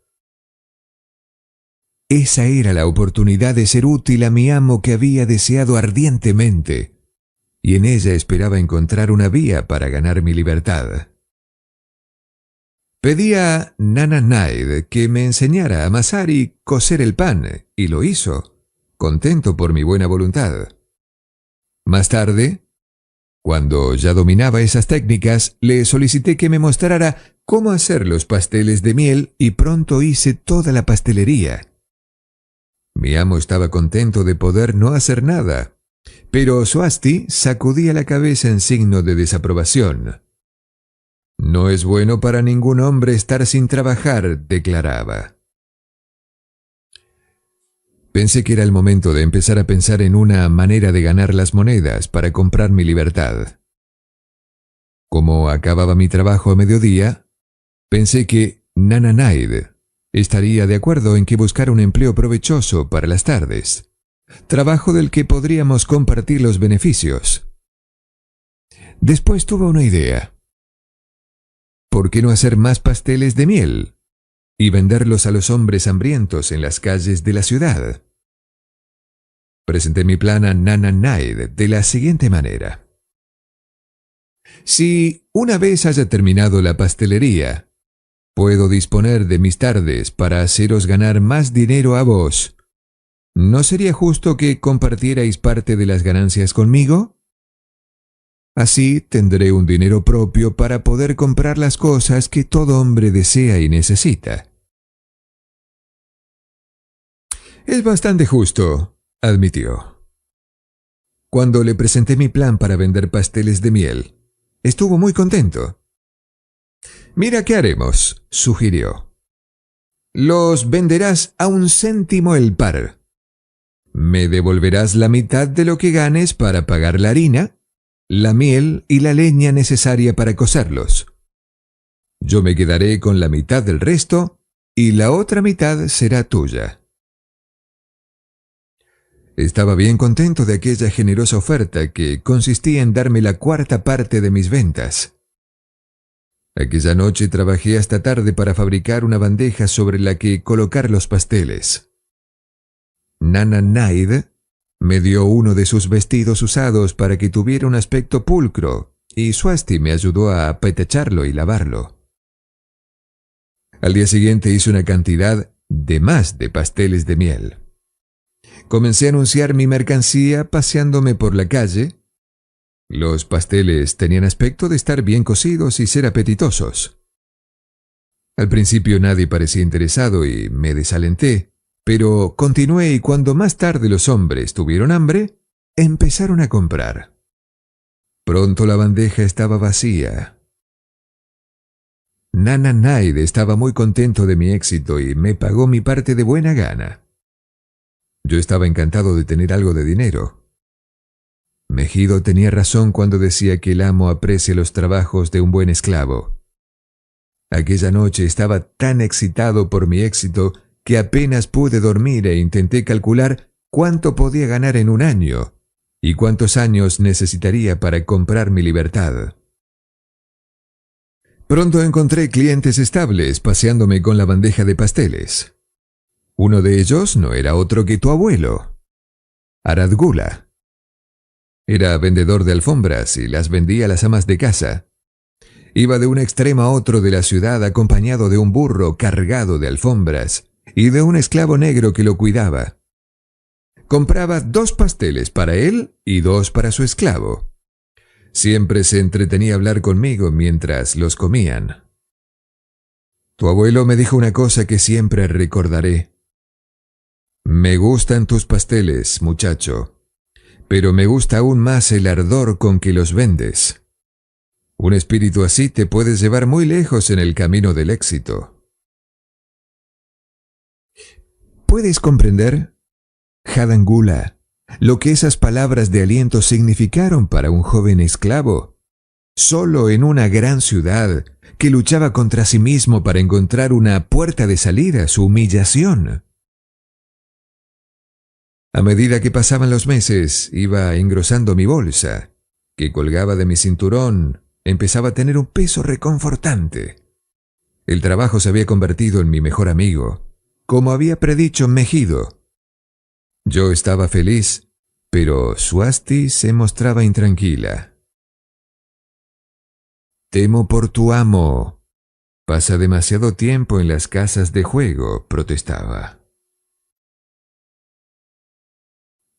Esa era la oportunidad de ser útil a mi amo que había deseado ardientemente, y en ella esperaba encontrar una vía para ganar mi libertad. Pedí a Nananaid que me enseñara a amasar y cocer el pan, y lo hizo, contento por mi buena voluntad. Más tarde, cuando ya dominaba esas técnicas, le solicité que me mostrara cómo hacer los pasteles de miel y pronto hice toda la pastelería. Mi amo estaba contento de poder no hacer nada, pero Swasti sacudía la cabeza en signo de desaprobación. No es bueno para ningún hombre estar sin trabajar, declaraba. Pensé que era el momento de empezar a pensar en una manera de ganar las monedas para comprar mi libertad. Como acababa mi trabajo a mediodía, pensé que Nananaid estaría de acuerdo en que buscara un empleo provechoso para las tardes, trabajo del que podríamos compartir los beneficios. Después tuve una idea. ¿Por qué no hacer más pasteles de miel y venderlos a los hombres hambrientos en las calles de la ciudad? Presenté mi plan a Nananaid de la siguiente manera. Si una vez haya terminado la pastelería, puedo disponer de mis tardes para haceros ganar más dinero a vos, ¿no sería justo que compartierais parte de las ganancias conmigo? Así tendré un dinero propio para poder comprar las cosas que todo hombre desea y necesita. Es bastante justo, admitió. Cuando le presenté mi plan para vender pasteles de miel, estuvo muy contento. Mira qué haremos, sugirió. Los venderás a 1 céntimo el par. Me devolverás la mitad de lo que ganes para pagar la harina, la miel y la leña necesaria para cocerlos. Yo me quedaré con la mitad del resto y la otra mitad será tuya. Estaba bien contento de aquella generosa oferta que consistía en darme la 1/4 parte de mis ventas. Aquella noche trabajé hasta tarde para fabricar una bandeja sobre la que colocar los pasteles. Nananaid me dio uno de sus vestidos usados para que tuviera un aspecto pulcro y Swasti me ayudó a apetecharlo y lavarlo. Al día siguiente hice una cantidad de más de pasteles de miel. Comencé a anunciar mi mercancía paseándome por la calle. Los pasteles tenían aspecto de estar bien cocidos y ser apetitosos. Al principio nadie parecía interesado y me desalenté, pero continué y cuando más tarde los hombres tuvieron hambre, empezaron a comprar. Pronto la bandeja estaba vacía. Nananaid estaba muy contento de mi éxito y me pagó mi parte de buena gana. Yo estaba encantado de tener algo de dinero. Mejido tenía razón cuando decía que el amo aprecia los trabajos de un buen esclavo. Aquella noche estaba tan excitado por mi éxito que apenas pude dormir e intenté calcular cuánto podía ganar en un año y cuántos años necesitaría para comprar mi libertad. Pronto encontré clientes estables paseándome con la bandeja de pasteles. Uno de ellos no era otro que tu abuelo, Arad Gula. Era vendedor de alfombras y las vendía a las amas de casa. Iba de un extremo a otro de la ciudad acompañado de un burro cargado de alfombras y de un esclavo negro que lo cuidaba. Compraba 2 pasteles para él y 2 para su esclavo. Siempre se entretenía a hablar conmigo mientras los comían. Tu abuelo me dijo una cosa que siempre recordaré. Me gustan tus pasteles, muchacho, pero me gusta aún más el ardor con que los vendes. Un espíritu así te puedes llevar muy lejos en el camino del éxito. ¿Puedes comprender, Hadan Gula, lo que esas palabras de aliento significaron para un joven esclavo? Solo en una gran ciudad que luchaba contra sí mismo para encontrar una puerta de salida a su humillación. A medida que pasaban los meses, iba engrosando mi bolsa, que colgaba de mi cinturón. Empezaba a tener un peso reconfortante. El trabajo se había convertido en mi mejor amigo, como había predicho Megido. Yo estaba feliz, pero Swasti se mostraba intranquila. Temo por tu amo. Pasa demasiado tiempo en las casas de juego, protestaba.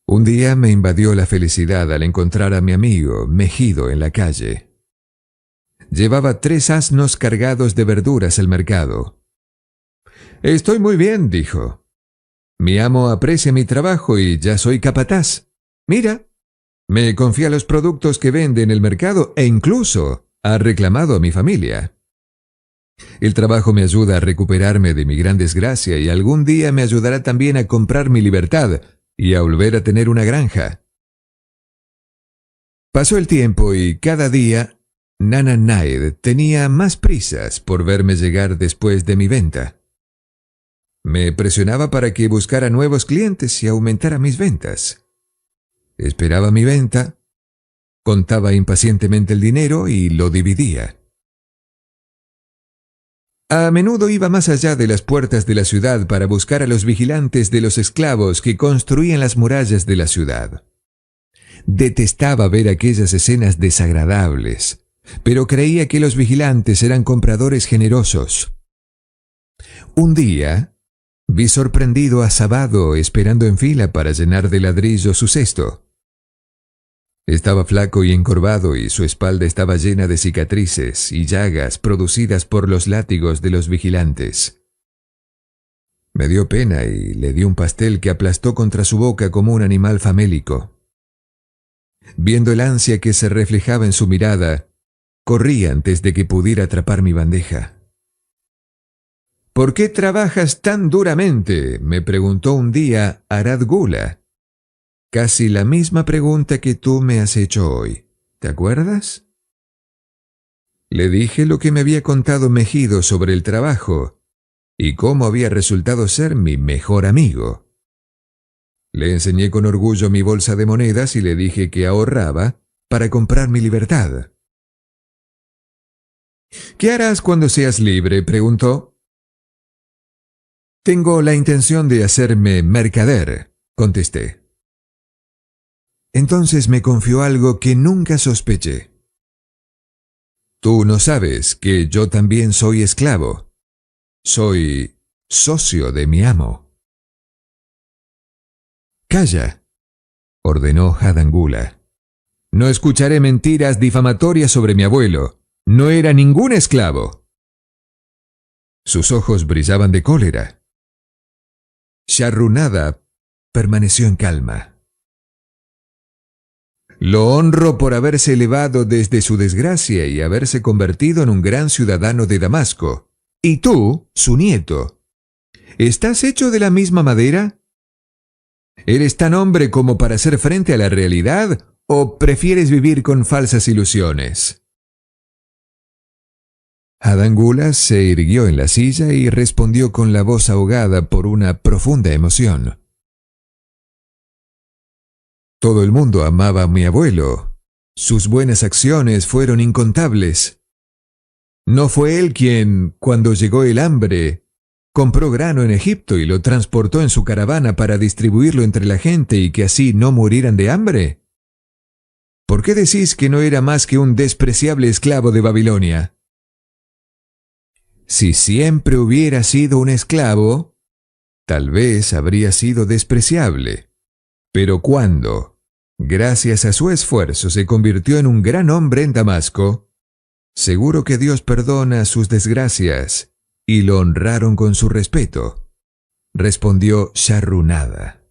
Un día me invadió la felicidad al encontrar a mi amigo Megido en la calle. Llevaba 3 asnos cargados de verduras al mercado. Estoy muy bien, dijo. Mi amo aprecia mi trabajo y ya soy capataz. Mira, me confía los productos que vende en el mercado e incluso ha reclamado a mi familia. El trabajo me ayuda a recuperarme de mi gran desgracia y algún día me ayudará también a comprar mi libertad y a volver a tener una granja. Pasó el tiempo y cada día Nana Naed tenía más prisas por verme llegar después de mi venta. Me presionaba para que buscara nuevos clientes y aumentara mis ventas. Esperaba mi venta, contaba impacientemente el dinero y lo dividía. A menudo iba más allá de las puertas de la ciudad para buscar a los vigilantes de los esclavos que construían las murallas de la ciudad. Detestaba ver aquellas escenas desagradables, pero creía que los vigilantes eran compradores generosos. Un día, vi sorprendido a Sabado esperando en fila para llenar de ladrillo su cesto. Estaba flaco y encorvado y su espalda estaba llena de cicatrices y llagas producidas por los látigos de los vigilantes. Me dio pena y le di un pastel que aplastó contra su boca como un animal famélico. Viendo el ansia que se reflejaba en su mirada, corrí antes de que pudiera atrapar mi bandeja. ¿Por qué trabajas tan duramente?, me preguntó un día Arad Gula. Casi la misma pregunta que tú me has hecho hoy. ¿Te acuerdas? Le dije lo que me había contado Megido sobre el trabajo y cómo había resultado ser mi mejor amigo. Le enseñé con orgullo mi bolsa de monedas y le dije que ahorraba para comprar mi libertad. ¿Qué harás cuando seas libre?, preguntó. Tengo la intención de hacerme mercader, contesté. Entonces me confió algo que nunca sospeché. Tú no sabes que yo también soy esclavo. Soy socio de mi amo. Calla, ordenó Hadan Gula. No escucharé mentiras difamatorias sobre mi abuelo. No era ningún esclavo. Sus ojos brillaban de cólera. Sharrunada permaneció en calma. Lo honro por haberse elevado desde su desgracia y haberse convertido en un gran ciudadano de Damasco. Y tú, su nieto, ¿estás hecho de la misma madera? ¿Eres tan hombre como para hacer frente a la realidad o prefieres vivir con falsas ilusiones? Hadan Gula se irguió en la silla y respondió con la voz ahogada por una profunda emoción. Todo el mundo amaba a mi abuelo. Sus buenas acciones fueron incontables. ¿No fue él quien, cuando llegó el hambre, compró grano en Egipto y lo transportó en su caravana para distribuirlo entre la gente y que así no murieran de hambre? ¿Por qué decís que no era más que un despreciable esclavo de Babilonia? Si siempre hubiera sido un esclavo, tal vez habría sido despreciable. Pero cuando, gracias a su esfuerzo, se convirtió en un gran hombre en Damasco, seguro que Dios perdona sus desgracias y lo honraron con su respeto, respondió Sharrunada.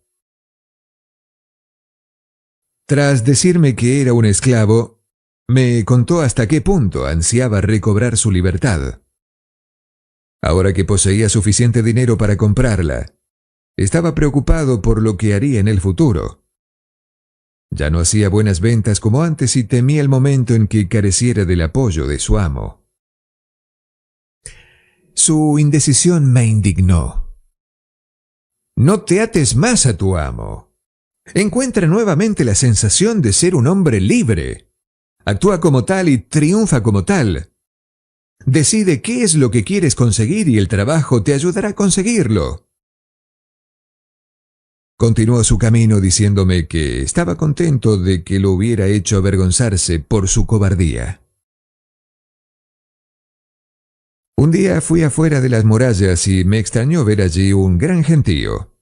Tras decirme que era un esclavo, me contó hasta qué punto ansiaba recobrar su libertad. Ahora que poseía suficiente dinero para comprarla, estaba preocupado por lo que haría en el futuro. Ya no hacía buenas ventas como antes y temía el momento en que careciera del apoyo de su amo. Su indecisión me indignó. No te ates más a tu amo. Encuentra nuevamente la sensación de ser un hombre libre. Actúa como tal y triunfa como tal. Decide qué es lo que quieres conseguir y el trabajo te ayudará a conseguirlo. Continuó su camino diciéndome que estaba contento de que lo hubiera hecho avergonzarse por su cobardía. Un día fui afuera de las murallas y me extrañó ver allí un gran gentío.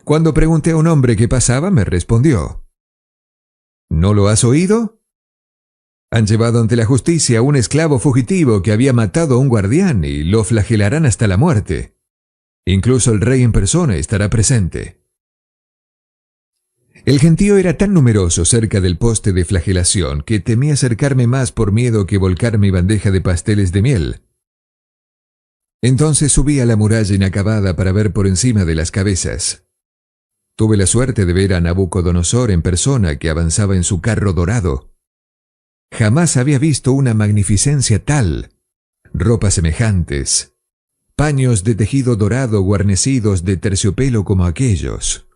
Cuando pregunté a un hombre qué pasaba, me respondió: ¿No lo has oído? Han llevado ante la justicia a un esclavo fugitivo que había matado a un guardián y lo flagelarán hasta la muerte. Incluso el rey en persona estará presente. El gentío era tan numeroso cerca del poste de flagelación que temí acercarme más por miedo que volcar mi bandeja de pasteles de miel. Entonces subí a la muralla inacabada para ver por encima de las cabezas. Tuve la suerte de ver a Nabucodonosor en persona que avanzaba en su carro dorado. Jamás había visto una magnificencia tal, ropas semejantes, paños de tejido dorado guarnecidos de terciopelo como aquellos.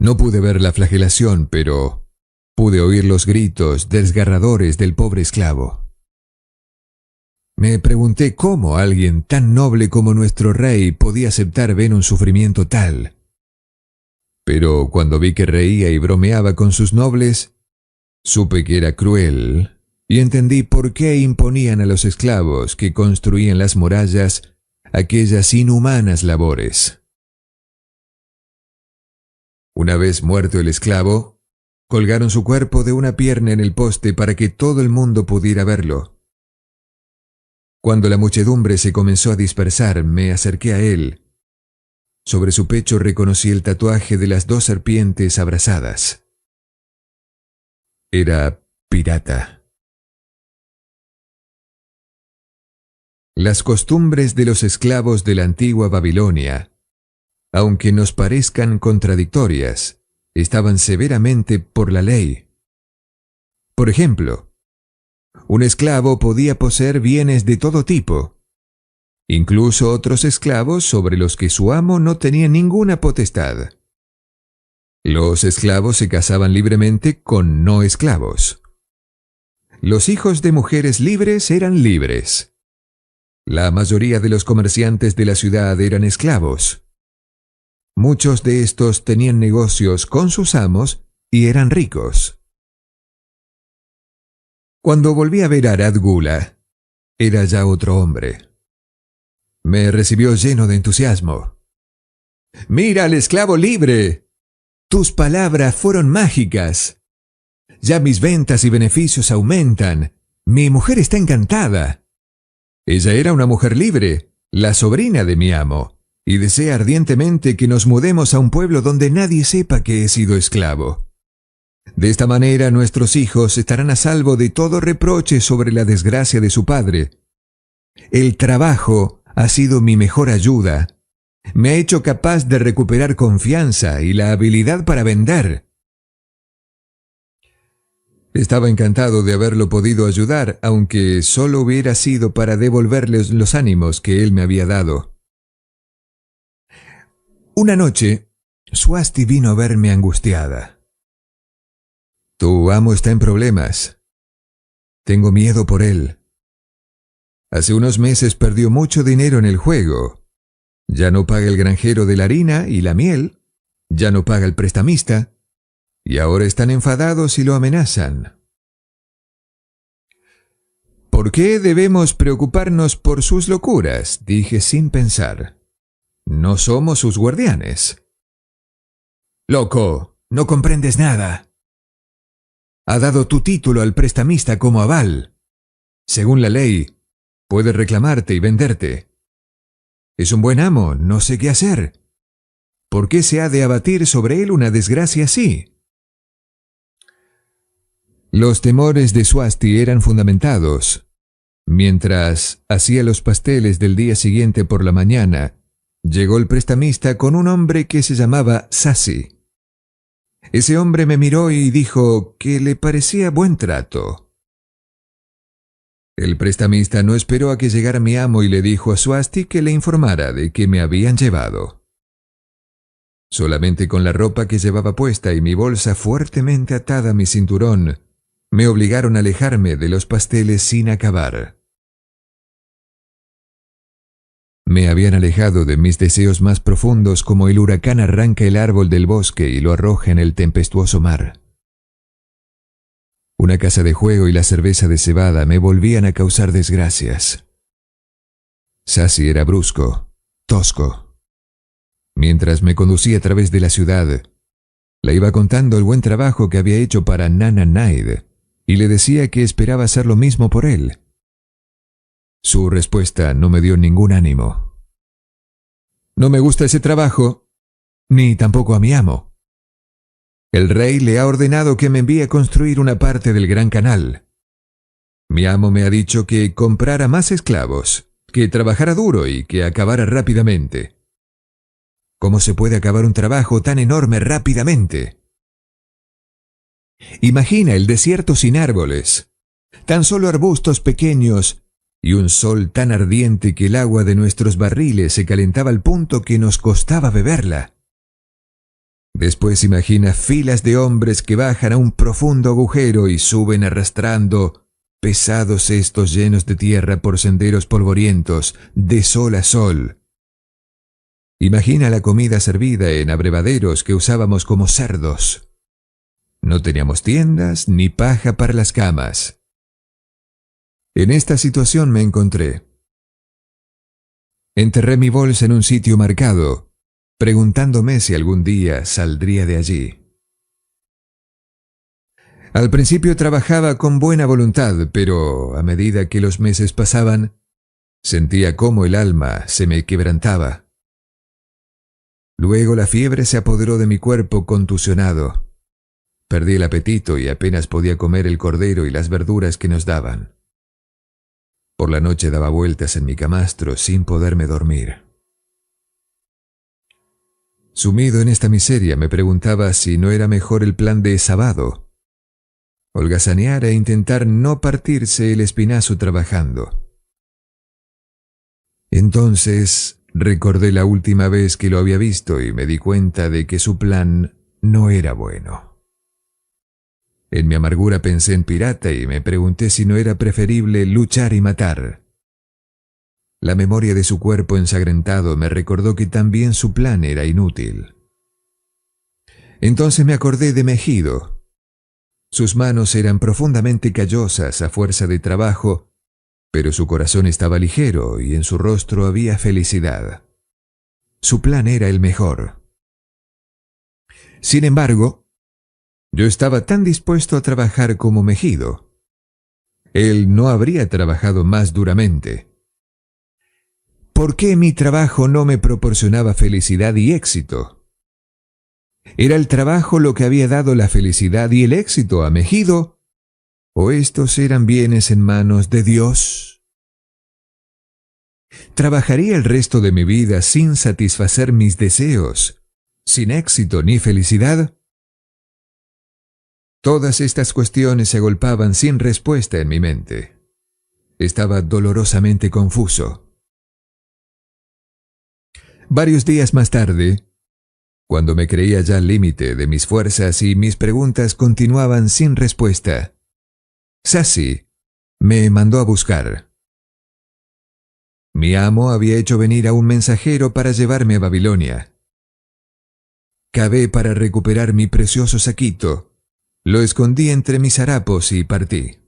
No pude ver la flagelación, pero pude oír los gritos desgarradores del pobre esclavo. Me pregunté cómo alguien tan noble como nuestro rey podía aceptar ver un sufrimiento tal. Pero cuando vi que reía y bromeaba con sus nobles, supe que era cruel y entendí por qué imponían a los esclavos que construían las murallas aquellas inhumanas labores. Una vez muerto el esclavo, colgaron su cuerpo de una pierna en el poste para que todo el mundo pudiera verlo. Cuando la muchedumbre se comenzó a dispersar, me acerqué a él. Sobre su pecho reconocí el tatuaje de las 2 serpientes abrazadas. Era pirata. Las costumbres de los esclavos de la antigua Babilonia, aunque nos parezcan contradictorias, estaban severamente por la ley. Por ejemplo, un esclavo podía poseer bienes de todo tipo, incluso otros esclavos sobre los que su amo no tenía ninguna potestad. Los esclavos se casaban libremente con no esclavos. Los hijos de mujeres libres eran libres. La mayoría de los comerciantes de la ciudad eran esclavos. Muchos de estos tenían negocios con sus amos y eran ricos. Cuando volví a ver a Arad Gula, era ya otro hombre. Me recibió lleno de entusiasmo. «¡Mira al esclavo libre! Tus palabras fueron mágicas. Ya mis ventas y beneficios aumentan. Mi mujer está encantada. Ella era una mujer libre, la sobrina de mi amo, y desea ardientemente que nos mudemos a un pueblo donde nadie sepa que he sido esclavo. De esta manera nuestros hijos estarán a salvo de todo reproche sobre la desgracia de su padre. El trabajo ha sido mi mejor ayuda. Me ha hecho capaz de recuperar confianza y la habilidad para vender». Estaba encantado de haberlo podido ayudar, aunque solo hubiera sido para devolverles los ánimos que él me había dado. Una noche, Swasti vino a verme angustiada. «Tu amo está en problemas. Tengo miedo por él. Hace unos meses perdió mucho dinero en el juego. Ya no paga el granjero de la harina y la miel. Ya no paga el prestamista. Y ahora están enfadados y lo amenazan. ¿Por qué debemos preocuparnos por sus locuras?, dije sin pensar. No somos sus guardianes. Loco, no comprendes nada. Ha dado tu título al prestamista como aval. Según la ley, puede reclamarte y venderte. Es un buen amo, no sé qué hacer. ¿Por qué se ha de abatir sobre él una desgracia así? Los temores de Swasti eran fundamentados. Mientras hacía los pasteles del día siguiente por la mañana, llegó el prestamista con un hombre que se llamaba Sasi. Ese hombre me miró y dijo que le parecía buen trato. El prestamista no esperó a que llegara mi amo y le dijo a Swasti que le informara de que me habían llevado. Solamente con la ropa que llevaba puesta y mi bolsa fuertemente atada a mi cinturón, me obligaron a alejarme de los pasteles sin acabar. Me habían alejado de mis deseos más profundos como el huracán arranca el árbol del bosque y lo arroja en el tempestuoso mar. Una casa de juego y la cerveza de cebada me volvían a causar desgracias. Sasi era brusco, tosco. Mientras me conducía a través de la ciudad, le iba contando el buen trabajo que había hecho para Nana Naid y le decía que esperaba hacer lo mismo por él. Su respuesta no me dio ningún ánimo. No me gusta ese trabajo, ni tampoco a mi amo. El rey le ha ordenado que me envíe a construir una parte del Gran Canal. Mi amo me ha dicho que comprara más esclavos, que trabajara duro y que acabara rápidamente. ¿Cómo se puede acabar un trabajo tan enorme rápidamente? Imagina el desierto sin árboles, tan solo arbustos pequeños y un sol tan ardiente que el agua de nuestros barriles se calentaba al punto que nos costaba beberla. Después imagina filas de hombres que bajan a un profundo agujero y suben arrastrando pesados cestos llenos de tierra por senderos polvorientos, de sol a sol. Imagina la comida servida en abrevaderos que usábamos como cerdos. No teníamos tiendas ni paja para las camas. En esta situación me encontré. Enterré mi bolsa en un sitio marcado, preguntándome si algún día saldría de allí. Al principio trabajaba con buena voluntad, pero a medida que los meses pasaban, sentía cómo el alma se me quebrantaba. Luego la fiebre se apoderó de mi cuerpo contusionado. Perdí el apetito y apenas podía comer el cordero y las verduras que nos daban. Por la noche daba vueltas en mi camastro sin poderme dormir. Sumido en esta miseria me preguntaba si no era mejor el plan de Sabado, holgazanear e intentar no partirse el espinazo trabajando. Entonces recordé la última vez que lo había visto y me di cuenta de que su plan no era bueno. En mi amargura pensé en pirata y me pregunté si no era preferible luchar y matar. La memoria de su cuerpo ensangrentado me recordó que también su plan era inútil. Entonces me acordé de Mejido. Sus manos eran profundamente callosas a fuerza de trabajo, pero su corazón estaba ligero y en su rostro había felicidad. Su plan era el mejor. Sin embargo, yo estaba tan dispuesto a trabajar como Mejido. Él no habría trabajado más duramente. ¿Por qué mi trabajo no me proporcionaba felicidad y éxito? ¿Era el trabajo lo que había dado la felicidad y el éxito a Mejido? ¿O estos eran bienes en manos de Dios? ¿Trabajaría el resto de mi vida sin satisfacer mis deseos, sin éxito ni felicidad? Todas estas cuestiones se agolpaban sin respuesta en mi mente. Estaba dolorosamente confuso. Varios días más tarde, cuando me creía ya al límite de mis fuerzas y mis preguntas continuaban sin respuesta, Sasi me mandó a buscar. Mi amo había hecho venir a un mensajero para llevarme a Babilonia. Cavé para recuperar mi precioso saquito, lo escondí entre mis harapos y partí.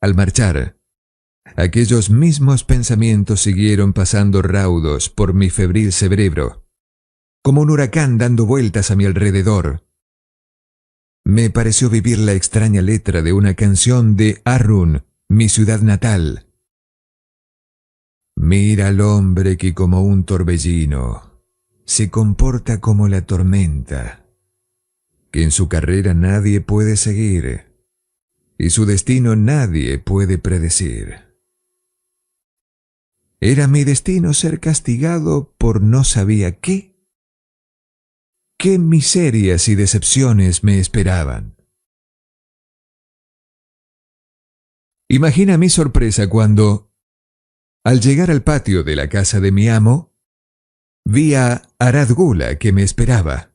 Al marchar, aquellos mismos pensamientos siguieron pasando raudos por mi febril cerebro, como un huracán dando vueltas a mi alrededor. Me pareció vivir la extraña letra de una canción de Arrun, mi ciudad natal. Mira al hombre que como un torbellino se comporta como la tormenta, que en su carrera nadie puede seguir y su destino nadie puede predecir. ¿Era mi destino ser castigado por no sabía qué? ¿Qué miserias y decepciones me esperaban? Imagina mi sorpresa cuando, al llegar al patio de la casa de mi amo, vi a Arad Gula que me esperaba.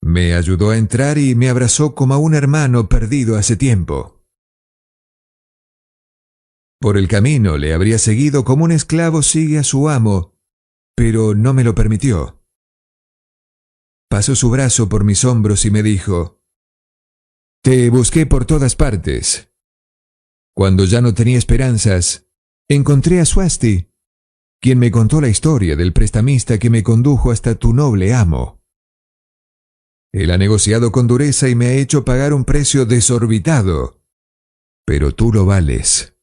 Me ayudó a entrar y me abrazó como a un hermano perdido hace tiempo. Por el camino le habría seguido como un esclavo sigue a su amo, pero no me lo permitió. Pasó su brazo por mis hombros y me dijo: «Te busqué por todas partes. Cuando ya no tenía esperanzas, encontré a Swasti, quien me contó la historia del prestamista que me condujo hasta tu noble amo. Él ha negociado con dureza y me ha hecho pagar un precio desorbitado, pero tú lo vales.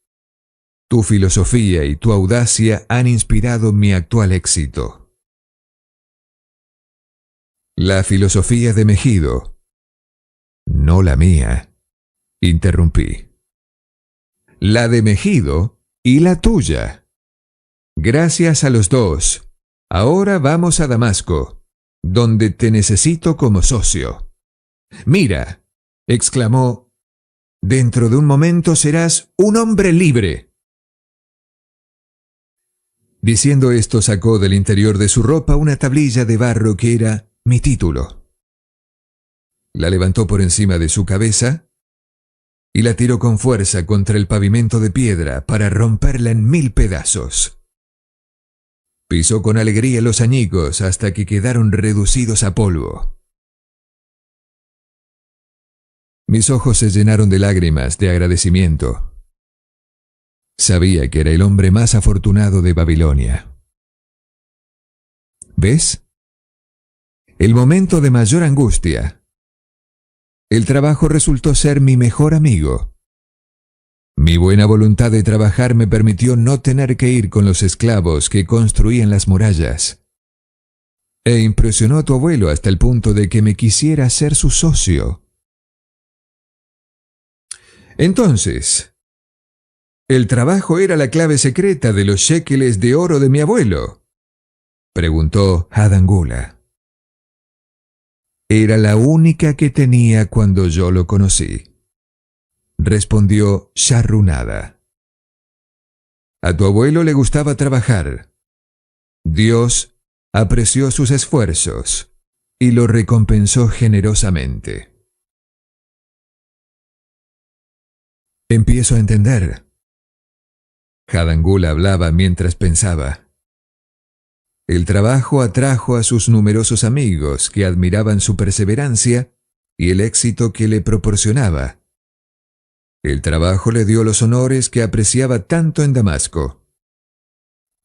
Tu filosofía y tu audacia han inspirado mi actual éxito». La filosofía de Megido, no la mía, interrumpí. La de Megido y la tuya. Gracias a los dos, ahora vamos a Damasco, donde te necesito como socio. Mira, exclamó, dentro de un momento serás un hombre libre. Diciendo esto sacó del interior de su ropa una tablilla de barro que era mi título. La levantó por encima de su cabeza y la tiró con fuerza contra el pavimento de piedra para romperla en 1000 pedazos. Pisó con alegría los añicos hasta que quedaron reducidos a polvo. Mis ojos se llenaron de lágrimas de agradecimiento. Sabía que era el hombre más afortunado de Babilonia. ¿Ves? El momento de mayor angustia. El trabajo resultó ser mi mejor amigo. Mi buena voluntad de trabajar me permitió no tener que ir con los esclavos que construían las murallas. E impresionó a tu abuelo hasta el punto de que me quisiera ser su socio. Entonces, ¿el trabajo era la clave secreta de los shekeles de oro de mi abuelo?, preguntó Hadan Gula. Era la única que tenía cuando yo lo conocí, respondió Sharrunada. A tu abuelo le gustaba trabajar. Dios apreció sus esfuerzos y lo recompensó generosamente. Empiezo a entender. Hadan Gula hablaba mientras pensaba. El trabajo atrajo a sus numerosos amigos que admiraban su perseverancia y el éxito que le proporcionaba. El trabajo le dio los honores que apreciaba tanto en Damasco.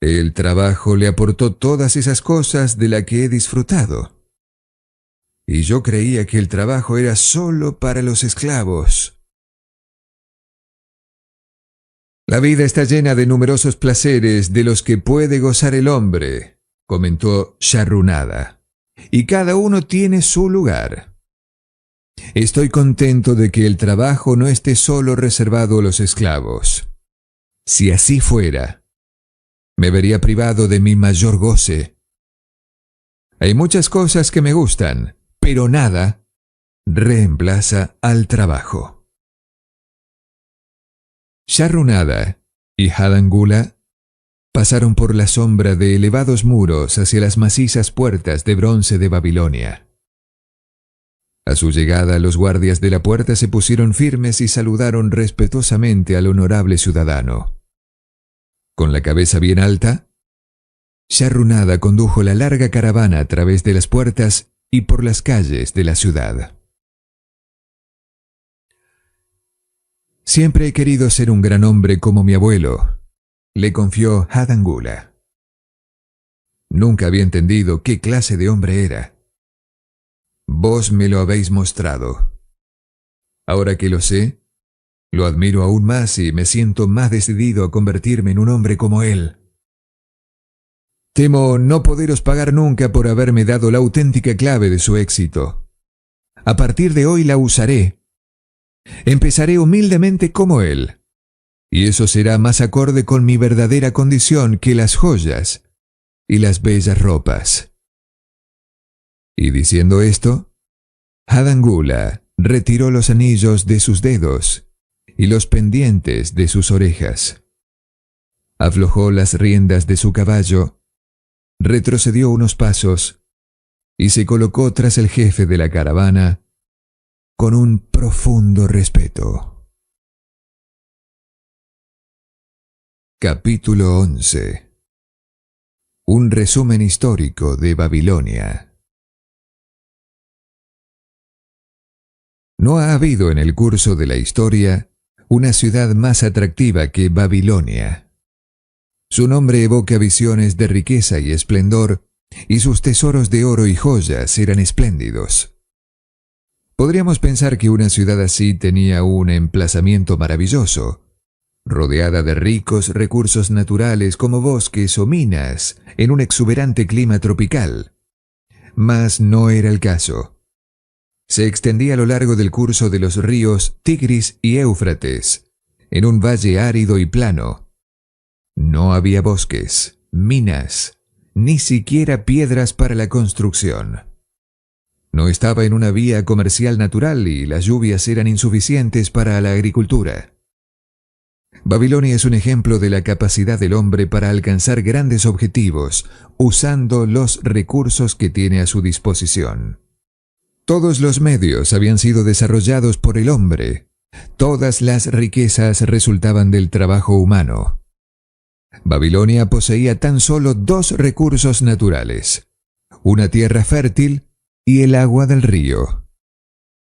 El trabajo le aportó todas esas cosas de las que he disfrutado. Y yo creía que el trabajo era solo para los esclavos. La vida está llena de numerosos placeres de los que puede gozar el hombre, comentó Sharrunada, y cada uno tiene su lugar. Estoy contento de que el trabajo no esté solo reservado a los esclavos. Si así fuera, me vería privado de mi mayor goce. Hay muchas cosas que me gustan, pero nada reemplaza al trabajo. Sharrunada y Hadan Gula pasaron por la sombra de elevados muros hacia las macizas puertas de bronce de Babilonia. A su llegada, los guardias de la puerta se pusieron firmes y saludaron respetuosamente al honorable ciudadano. Con la cabeza bien alta, Sharrunada condujo la larga caravana a través de las puertas y por las calles de la ciudad. Siempre he querido ser un gran hombre como mi abuelo, le confió Hadangula. Nunca había entendido qué clase de hombre era. Vos me lo habéis mostrado. Ahora que lo sé, lo admiro aún más y me siento más decidido a convertirme en un hombre como él. Temo no poderos pagar nunca por haberme dado la auténtica clave de su éxito. A partir de hoy la usaré. Empezaré humildemente como él, y eso será más acorde con mi verdadera condición que las joyas y las bellas ropas. Y diciendo esto, Hadangula retiró los anillos de sus dedos y los pendientes de sus orejas. Aflojó las riendas de su caballo, retrocedió unos pasos y se colocó tras el jefe de la caravana con un profundo respeto. Capítulo 11. Un resumen histórico de Babilonia. No ha habido en el curso de la historia una ciudad más atractiva que Babilonia. Su nombre evoca visiones de riqueza y esplendor, y sus tesoros de oro y joyas eran espléndidos. Podríamos pensar que una ciudad así tenía un emplazamiento maravilloso, rodeada de ricos recursos naturales como bosques o minas, en un exuberante clima tropical. Mas no era el caso. Se extendía a lo largo del curso de los ríos Tigris y Éufrates, en un valle árido y plano. No había bosques, minas, ni siquiera piedras para la construcción. No estaba en una vía comercial natural y las lluvias eran insuficientes para la agricultura. Babilonia es un ejemplo de la capacidad del hombre para alcanzar grandes objetivos, usando los recursos que tiene a su disposición. Todos los medios habían sido desarrollados por el hombre. Todas las riquezas resultaban del trabajo humano. Babilonia poseía tan solo dos recursos naturales: una tierra fértil y el agua del río.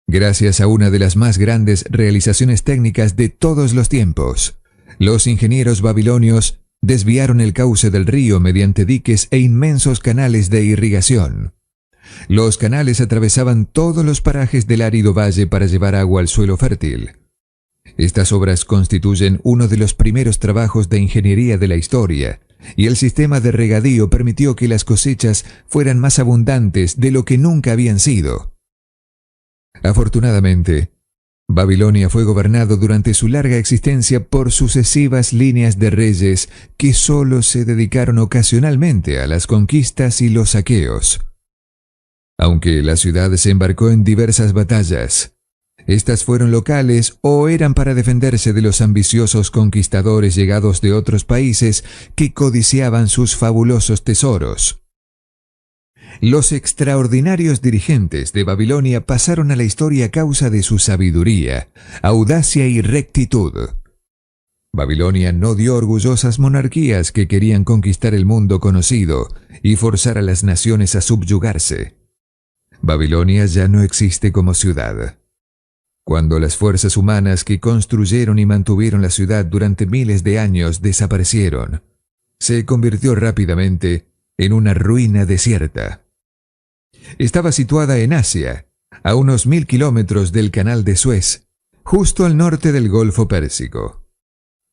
Gracias a una de las más grandes realizaciones técnicas de todos los tiempos, los ingenieros babilonios desviaron el cauce del río mediante diques e inmensos canales de irrigación. Los canales atravesaban todos los parajes del árido valle para llevar agua al suelo fértil. Estas obras constituyen uno de los primeros trabajos de ingeniería de la historia, y el sistema de regadío permitió que las cosechas fueran más abundantes de lo que nunca habían sido. Afortunadamente, Babilonia fue gobernado durante su larga existencia por sucesivas líneas de reyes que solo se dedicaron ocasionalmente a las conquistas y los saqueos. Aunque la ciudad se embarcó en diversas batallas, estas fueron locales o eran para defenderse de los ambiciosos conquistadores llegados de otros países que codiciaban sus fabulosos tesoros. Los extraordinarios dirigentes de Babilonia pasaron a la historia a causa de su sabiduría, audacia y rectitud. Babilonia no dio orgullosas monarquías que querían conquistar el mundo conocido y forzar a las naciones a subyugarse. Babilonia ya no existe como ciudad. Cuando las fuerzas humanas que construyeron y mantuvieron la ciudad durante miles de años desaparecieron, se convirtió rápidamente en una ruina desierta. Estaba situada en Asia, a unos 1000 kilómetros del Canal de Suez, justo al norte del Golfo Pérsico.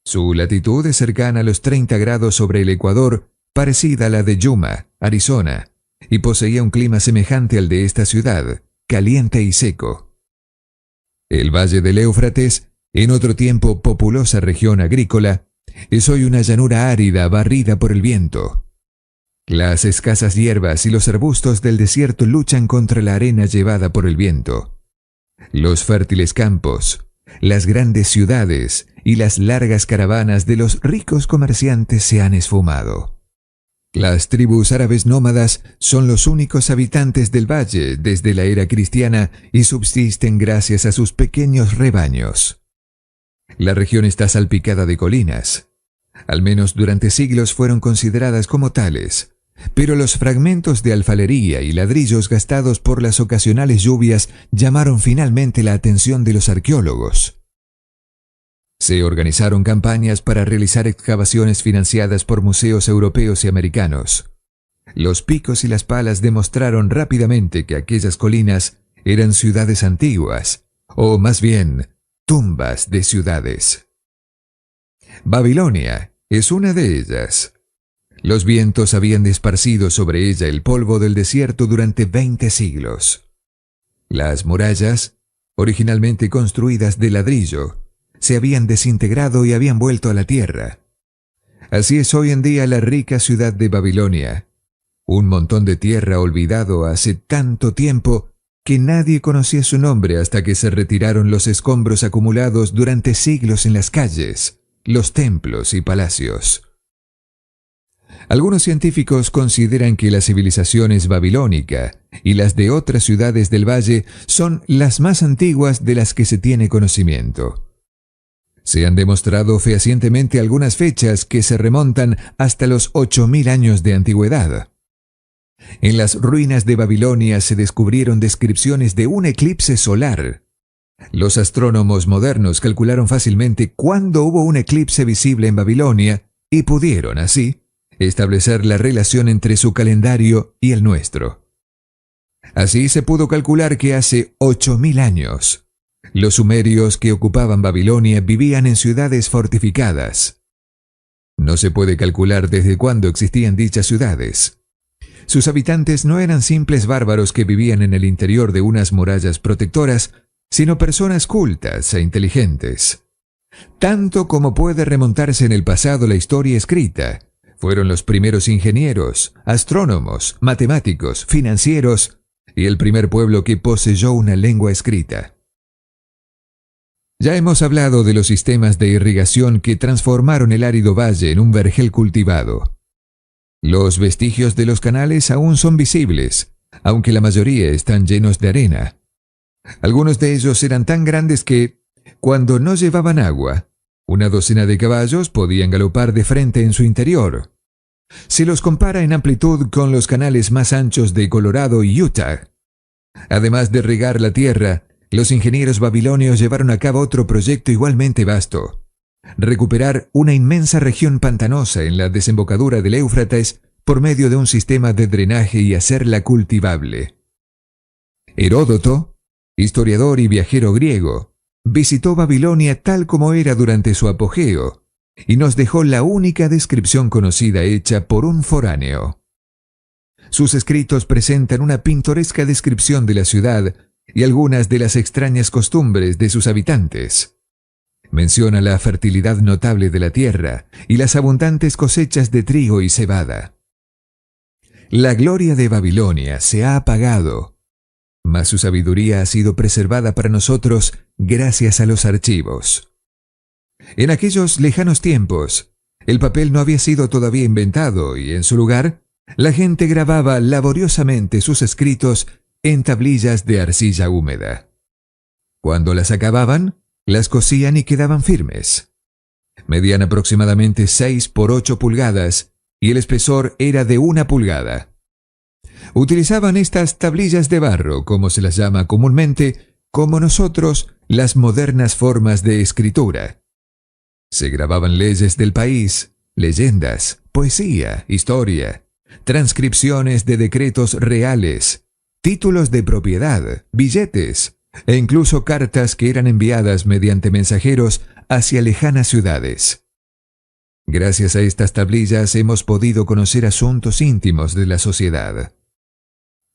Su latitud es cercana a los 30 grados sobre el Ecuador, parecida a la de Yuma, Arizona, y poseía un clima semejante al de esta ciudad, caliente y seco. El valle del Éufrates, en otro tiempo populosa región agrícola, es hoy una llanura árida barrida por el viento. Las escasas hierbas y los arbustos del desierto luchan contra la arena llevada por el viento. Los fértiles campos, las grandes ciudades y las largas caravanas de los ricos comerciantes se han esfumado. Las tribus árabes nómadas son los únicos habitantes del valle desde la era cristiana y subsisten gracias a sus pequeños rebaños. La región está salpicada de colinas. Al menos durante siglos fueron consideradas como tales, pero los fragmentos de alfarería y ladrillos gastados por las ocasionales lluvias llamaron finalmente la atención de los arqueólogos. Se organizaron campañas para realizar excavaciones financiadas por museos europeos y americanos. Los picos y las palas demostraron rápidamente que aquellas colinas eran ciudades antiguas, o más bien, tumbas de ciudades. Babilonia es una de ellas. Los vientos habían esparcido sobre ella el polvo del desierto durante 20 siglos. Las murallas, originalmente construidas de ladrillo, se habían desintegrado y habían vuelto a la tierra. Así es hoy en día la rica ciudad de Babilonia, un montón de tierra olvidado hace tanto tiempo que nadie conocía su nombre hasta que se retiraron los escombros acumulados durante siglos en las calles, los templos y palacios. Algunos científicos consideran que las civilizaciones babilónica y las de otras ciudades del valle son las más antiguas de las que se tiene conocimiento. Se han demostrado fehacientemente algunas fechas que se remontan hasta los 8000 años de antigüedad. En las ruinas de Babilonia se descubrieron descripciones de un eclipse solar. Los astrónomos modernos calcularon fácilmente cuándo hubo un eclipse visible en Babilonia y pudieron, así, establecer la relación entre su calendario y el nuestro. Así se pudo calcular que hace 8000 años, los sumerios que ocupaban Babilonia vivían en ciudades fortificadas. No se puede calcular desde cuándo existían dichas ciudades. Sus habitantes no eran simples bárbaros que vivían en el interior de unas murallas protectoras, sino personas cultas e inteligentes. Tanto como puede remontarse en el pasado la historia escrita, fueron los primeros ingenieros, astrónomos, matemáticos, financieros y el primer pueblo que poseyó una lengua escrita. Ya hemos hablado de los sistemas de irrigación que transformaron el árido valle en un vergel cultivado. Los vestigios de los canales aún son visibles, aunque la mayoría están llenos de arena. Algunos de ellos eran tan grandes que, cuando no llevaban agua, una docena de caballos podían galopar de frente en su interior. Se los compara en amplitud con los canales más anchos de Colorado y Utah. Además de regar la tierra, los ingenieros babilonios llevaron a cabo otro proyecto igualmente vasto: recuperar una inmensa región pantanosa en la desembocadura del Éufrates por medio de un sistema de drenaje y hacerla cultivable. Heródoto, historiador y viajero griego, visitó Babilonia tal como era durante su apogeo y nos dejó la única descripción conocida hecha por un foráneo. Sus escritos presentan una pintoresca descripción de la ciudad y algunas de las extrañas costumbres de sus habitantes. Menciona la fertilidad notable de la tierra y las abundantes cosechas de trigo y cebada. La gloria de Babilonia se ha apagado, mas su sabiduría ha sido preservada para nosotros gracias a los archivos. En aquellos lejanos tiempos, el papel no había sido todavía inventado y en su lugar, la gente grababa laboriosamente sus escritos en tablillas de arcilla húmeda. Cuando las acababan, las cosían y quedaban firmes. Medían aproximadamente 6 por 8 pulgadas y el espesor era de 1 pulgada. Utilizaban estas tablillas de barro, como se las llama comúnmente, como nosotros, las modernas formas de escritura. Se grababan leyes del país, leyendas, poesía, historia, transcripciones de decretos reales, títulos de propiedad, billetes e incluso cartas que eran enviadas mediante mensajeros hacia lejanas ciudades. Gracias a estas tablillas hemos podido conocer asuntos íntimos de la sociedad.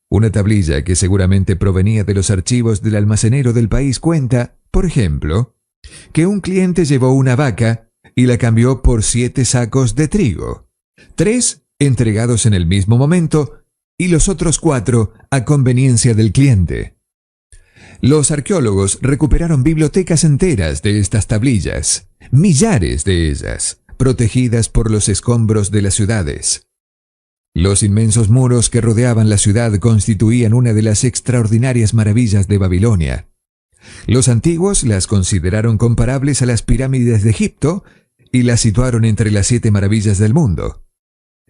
Una tablilla que seguramente provenía de los archivos del almacenero del país cuenta, por ejemplo, que un cliente llevó una vaca y la cambió por 7 sacos de trigo, 3 entregados en el mismo momento y los otros 4 a conveniencia del cliente. Los arqueólogos recuperaron bibliotecas enteras de estas tablillas, millares de ellas, protegidas por los escombros de las ciudades. Los inmensos muros que rodeaban la ciudad constituían una de las extraordinarias maravillas de Babilonia. Los antiguos las consideraron comparables a las pirámides de Egipto y las situaron entre las 7 maravillas del mundo.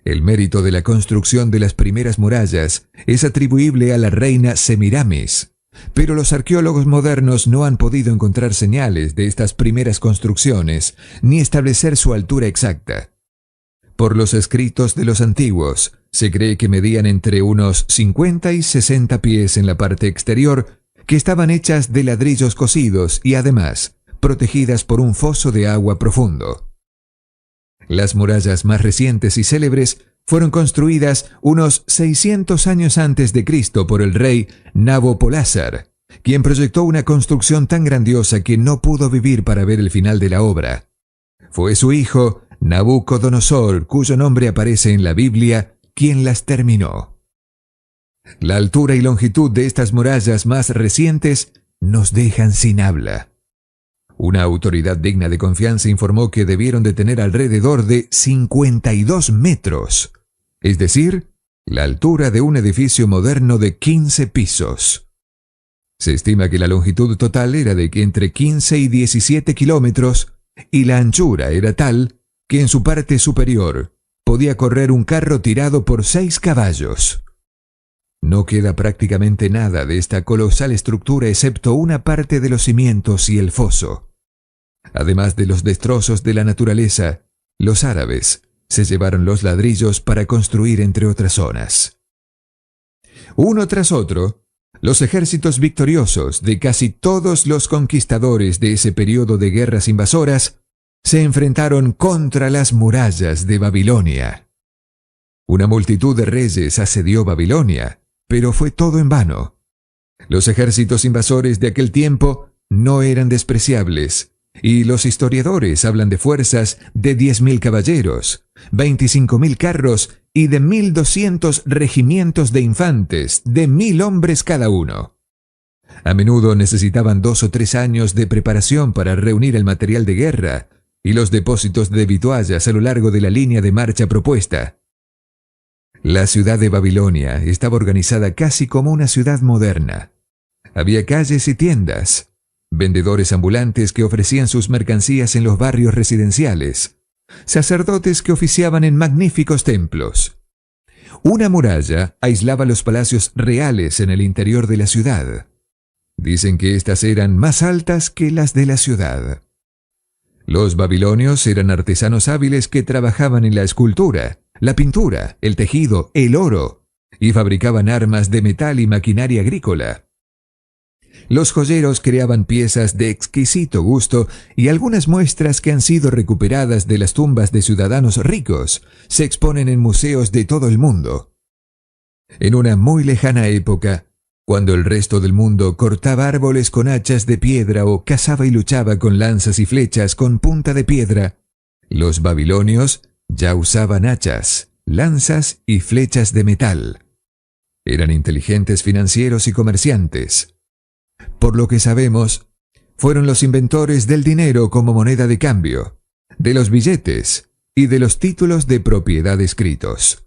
El mérito de la construcción de las primeras murallas es atribuible a la reina Semiramis, pero los arqueólogos modernos no han podido encontrar señales de estas primeras construcciones ni establecer su altura exacta. Por los escritos de los antiguos, se cree que medían entre unos 50 y 60 pies en la parte exterior, que estaban hechas de ladrillos cocidos y además protegidas por un foso de agua profundo. Las murallas más recientes y célebres fueron construidas unos 600 años antes de Cristo por el rey Nabopolázar, quien proyectó una construcción tan grandiosa que no pudo vivir para ver el final de la obra. Fue su hijo Nabucodonosor, cuyo nombre aparece en la Biblia, quien las terminó. La altura y longitud de estas murallas más recientes nos dejan sin habla. Una autoridad digna de confianza informó que debieron de tener alrededor de 52 metros, es decir, la altura de un edificio moderno de 15 pisos. Se estima que la longitud total era de entre 15 y 17 kilómetros y la anchura era tal que en su parte superior podía correr un carro tirado por 6 caballos. No queda prácticamente nada de esta colosal estructura excepto una parte de los cimientos y el foso. Además de los destrozos de la naturaleza, los árabes se llevaron los ladrillos para construir entre otras zonas. Uno tras otro, los ejércitos victoriosos de casi todos los conquistadores de ese periodo de guerras invasoras se enfrentaron contra las murallas de Babilonia. Una multitud de reyes asedió Babilonia, pero fue todo en vano. Los ejércitos invasores de aquel tiempo no eran despreciables, y los historiadores hablan de fuerzas de 10.000 caballeros, 25.000 carros y de 1.200 regimientos de infantes, de 1.000 hombres cada uno. A menudo necesitaban 2 o 3 años de preparación para reunir el material de guerra y los depósitos de vituallas a lo largo de la línea de marcha propuesta. La ciudad de Babilonia estaba organizada casi como una ciudad moderna. Había calles y tiendas, vendedores ambulantes que ofrecían sus mercancías en los barrios residenciales, sacerdotes que oficiaban en magníficos templos. Una muralla aislaba los palacios reales en el interior de la ciudad. Dicen que éstas eran más altas que las de la ciudad. Los babilonios eran artesanos hábiles que trabajaban en la escultura, la pintura, el tejido, el oro, y fabricaban armas de metal y maquinaria agrícola. Los joyeros creaban piezas de exquisito gusto y algunas muestras que han sido recuperadas de las tumbas de ciudadanos ricos se exponen en museos de todo el mundo. En una muy lejana época, cuando el resto del mundo cortaba árboles con hachas de piedra o cazaba y luchaba con lanzas y flechas con punta de piedra, los babilonios ya usaban hachas, lanzas y flechas de metal. Eran inteligentes financieros y comerciantes. Por lo que sabemos, fueron los inventores del dinero como moneda de cambio, de los billetes y de los títulos de propiedad escritos.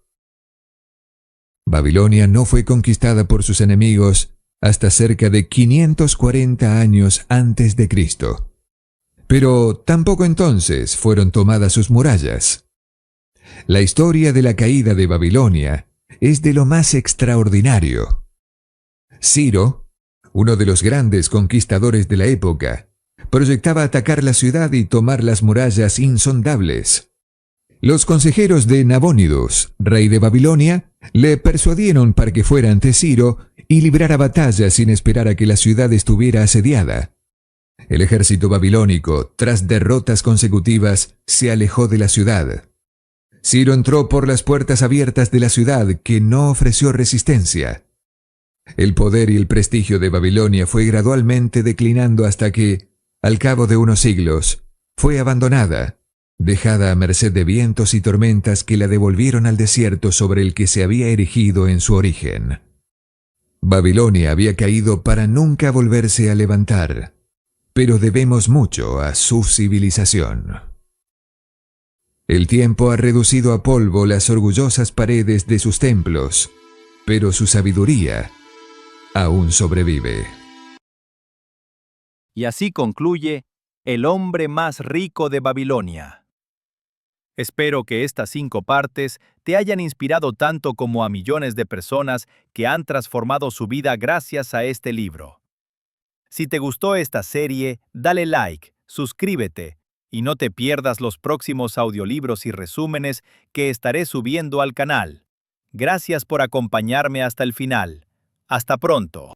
Babilonia no fue conquistada por sus enemigos hasta cerca de 540 años antes de Cristo. Pero tampoco entonces fueron tomadas sus murallas. La historia de la caída de Babilonia es de lo más extraordinario. Ciro, uno de los grandes conquistadores de la época, proyectaba atacar la ciudad y tomar las murallas insondables. Los consejeros de Nabónidos, rey de Babilonia, le persuadieron para que fuera ante Ciro y librara batalla sin esperar a que la ciudad estuviera asediada. El ejército babilónico, tras derrotas consecutivas, se alejó de la ciudad. Ciro entró por las puertas abiertas de la ciudad, que no ofreció resistencia. El poder y el prestigio de Babilonia fue gradualmente declinando hasta que, al cabo de unos siglos, fue abandonada, dejada a merced de vientos y tormentas que la devolvieron al desierto sobre el que se había erigido en su origen. Babilonia había caído para nunca volverse a levantar, pero debemos mucho a su civilización. El tiempo ha reducido a polvo las orgullosas paredes de sus templos, pero su sabiduría aún sobrevive. Y así concluye El hombre más rico de Babilonia. Espero que estas 5 partes te hayan inspirado tanto como a millones de personas que han transformado su vida gracias a este libro. Si te gustó esta serie, dale like, suscríbete y no te pierdas los próximos audiolibros y resúmenes que estaré subiendo al canal. Gracias por acompañarme hasta el final. Hasta pronto.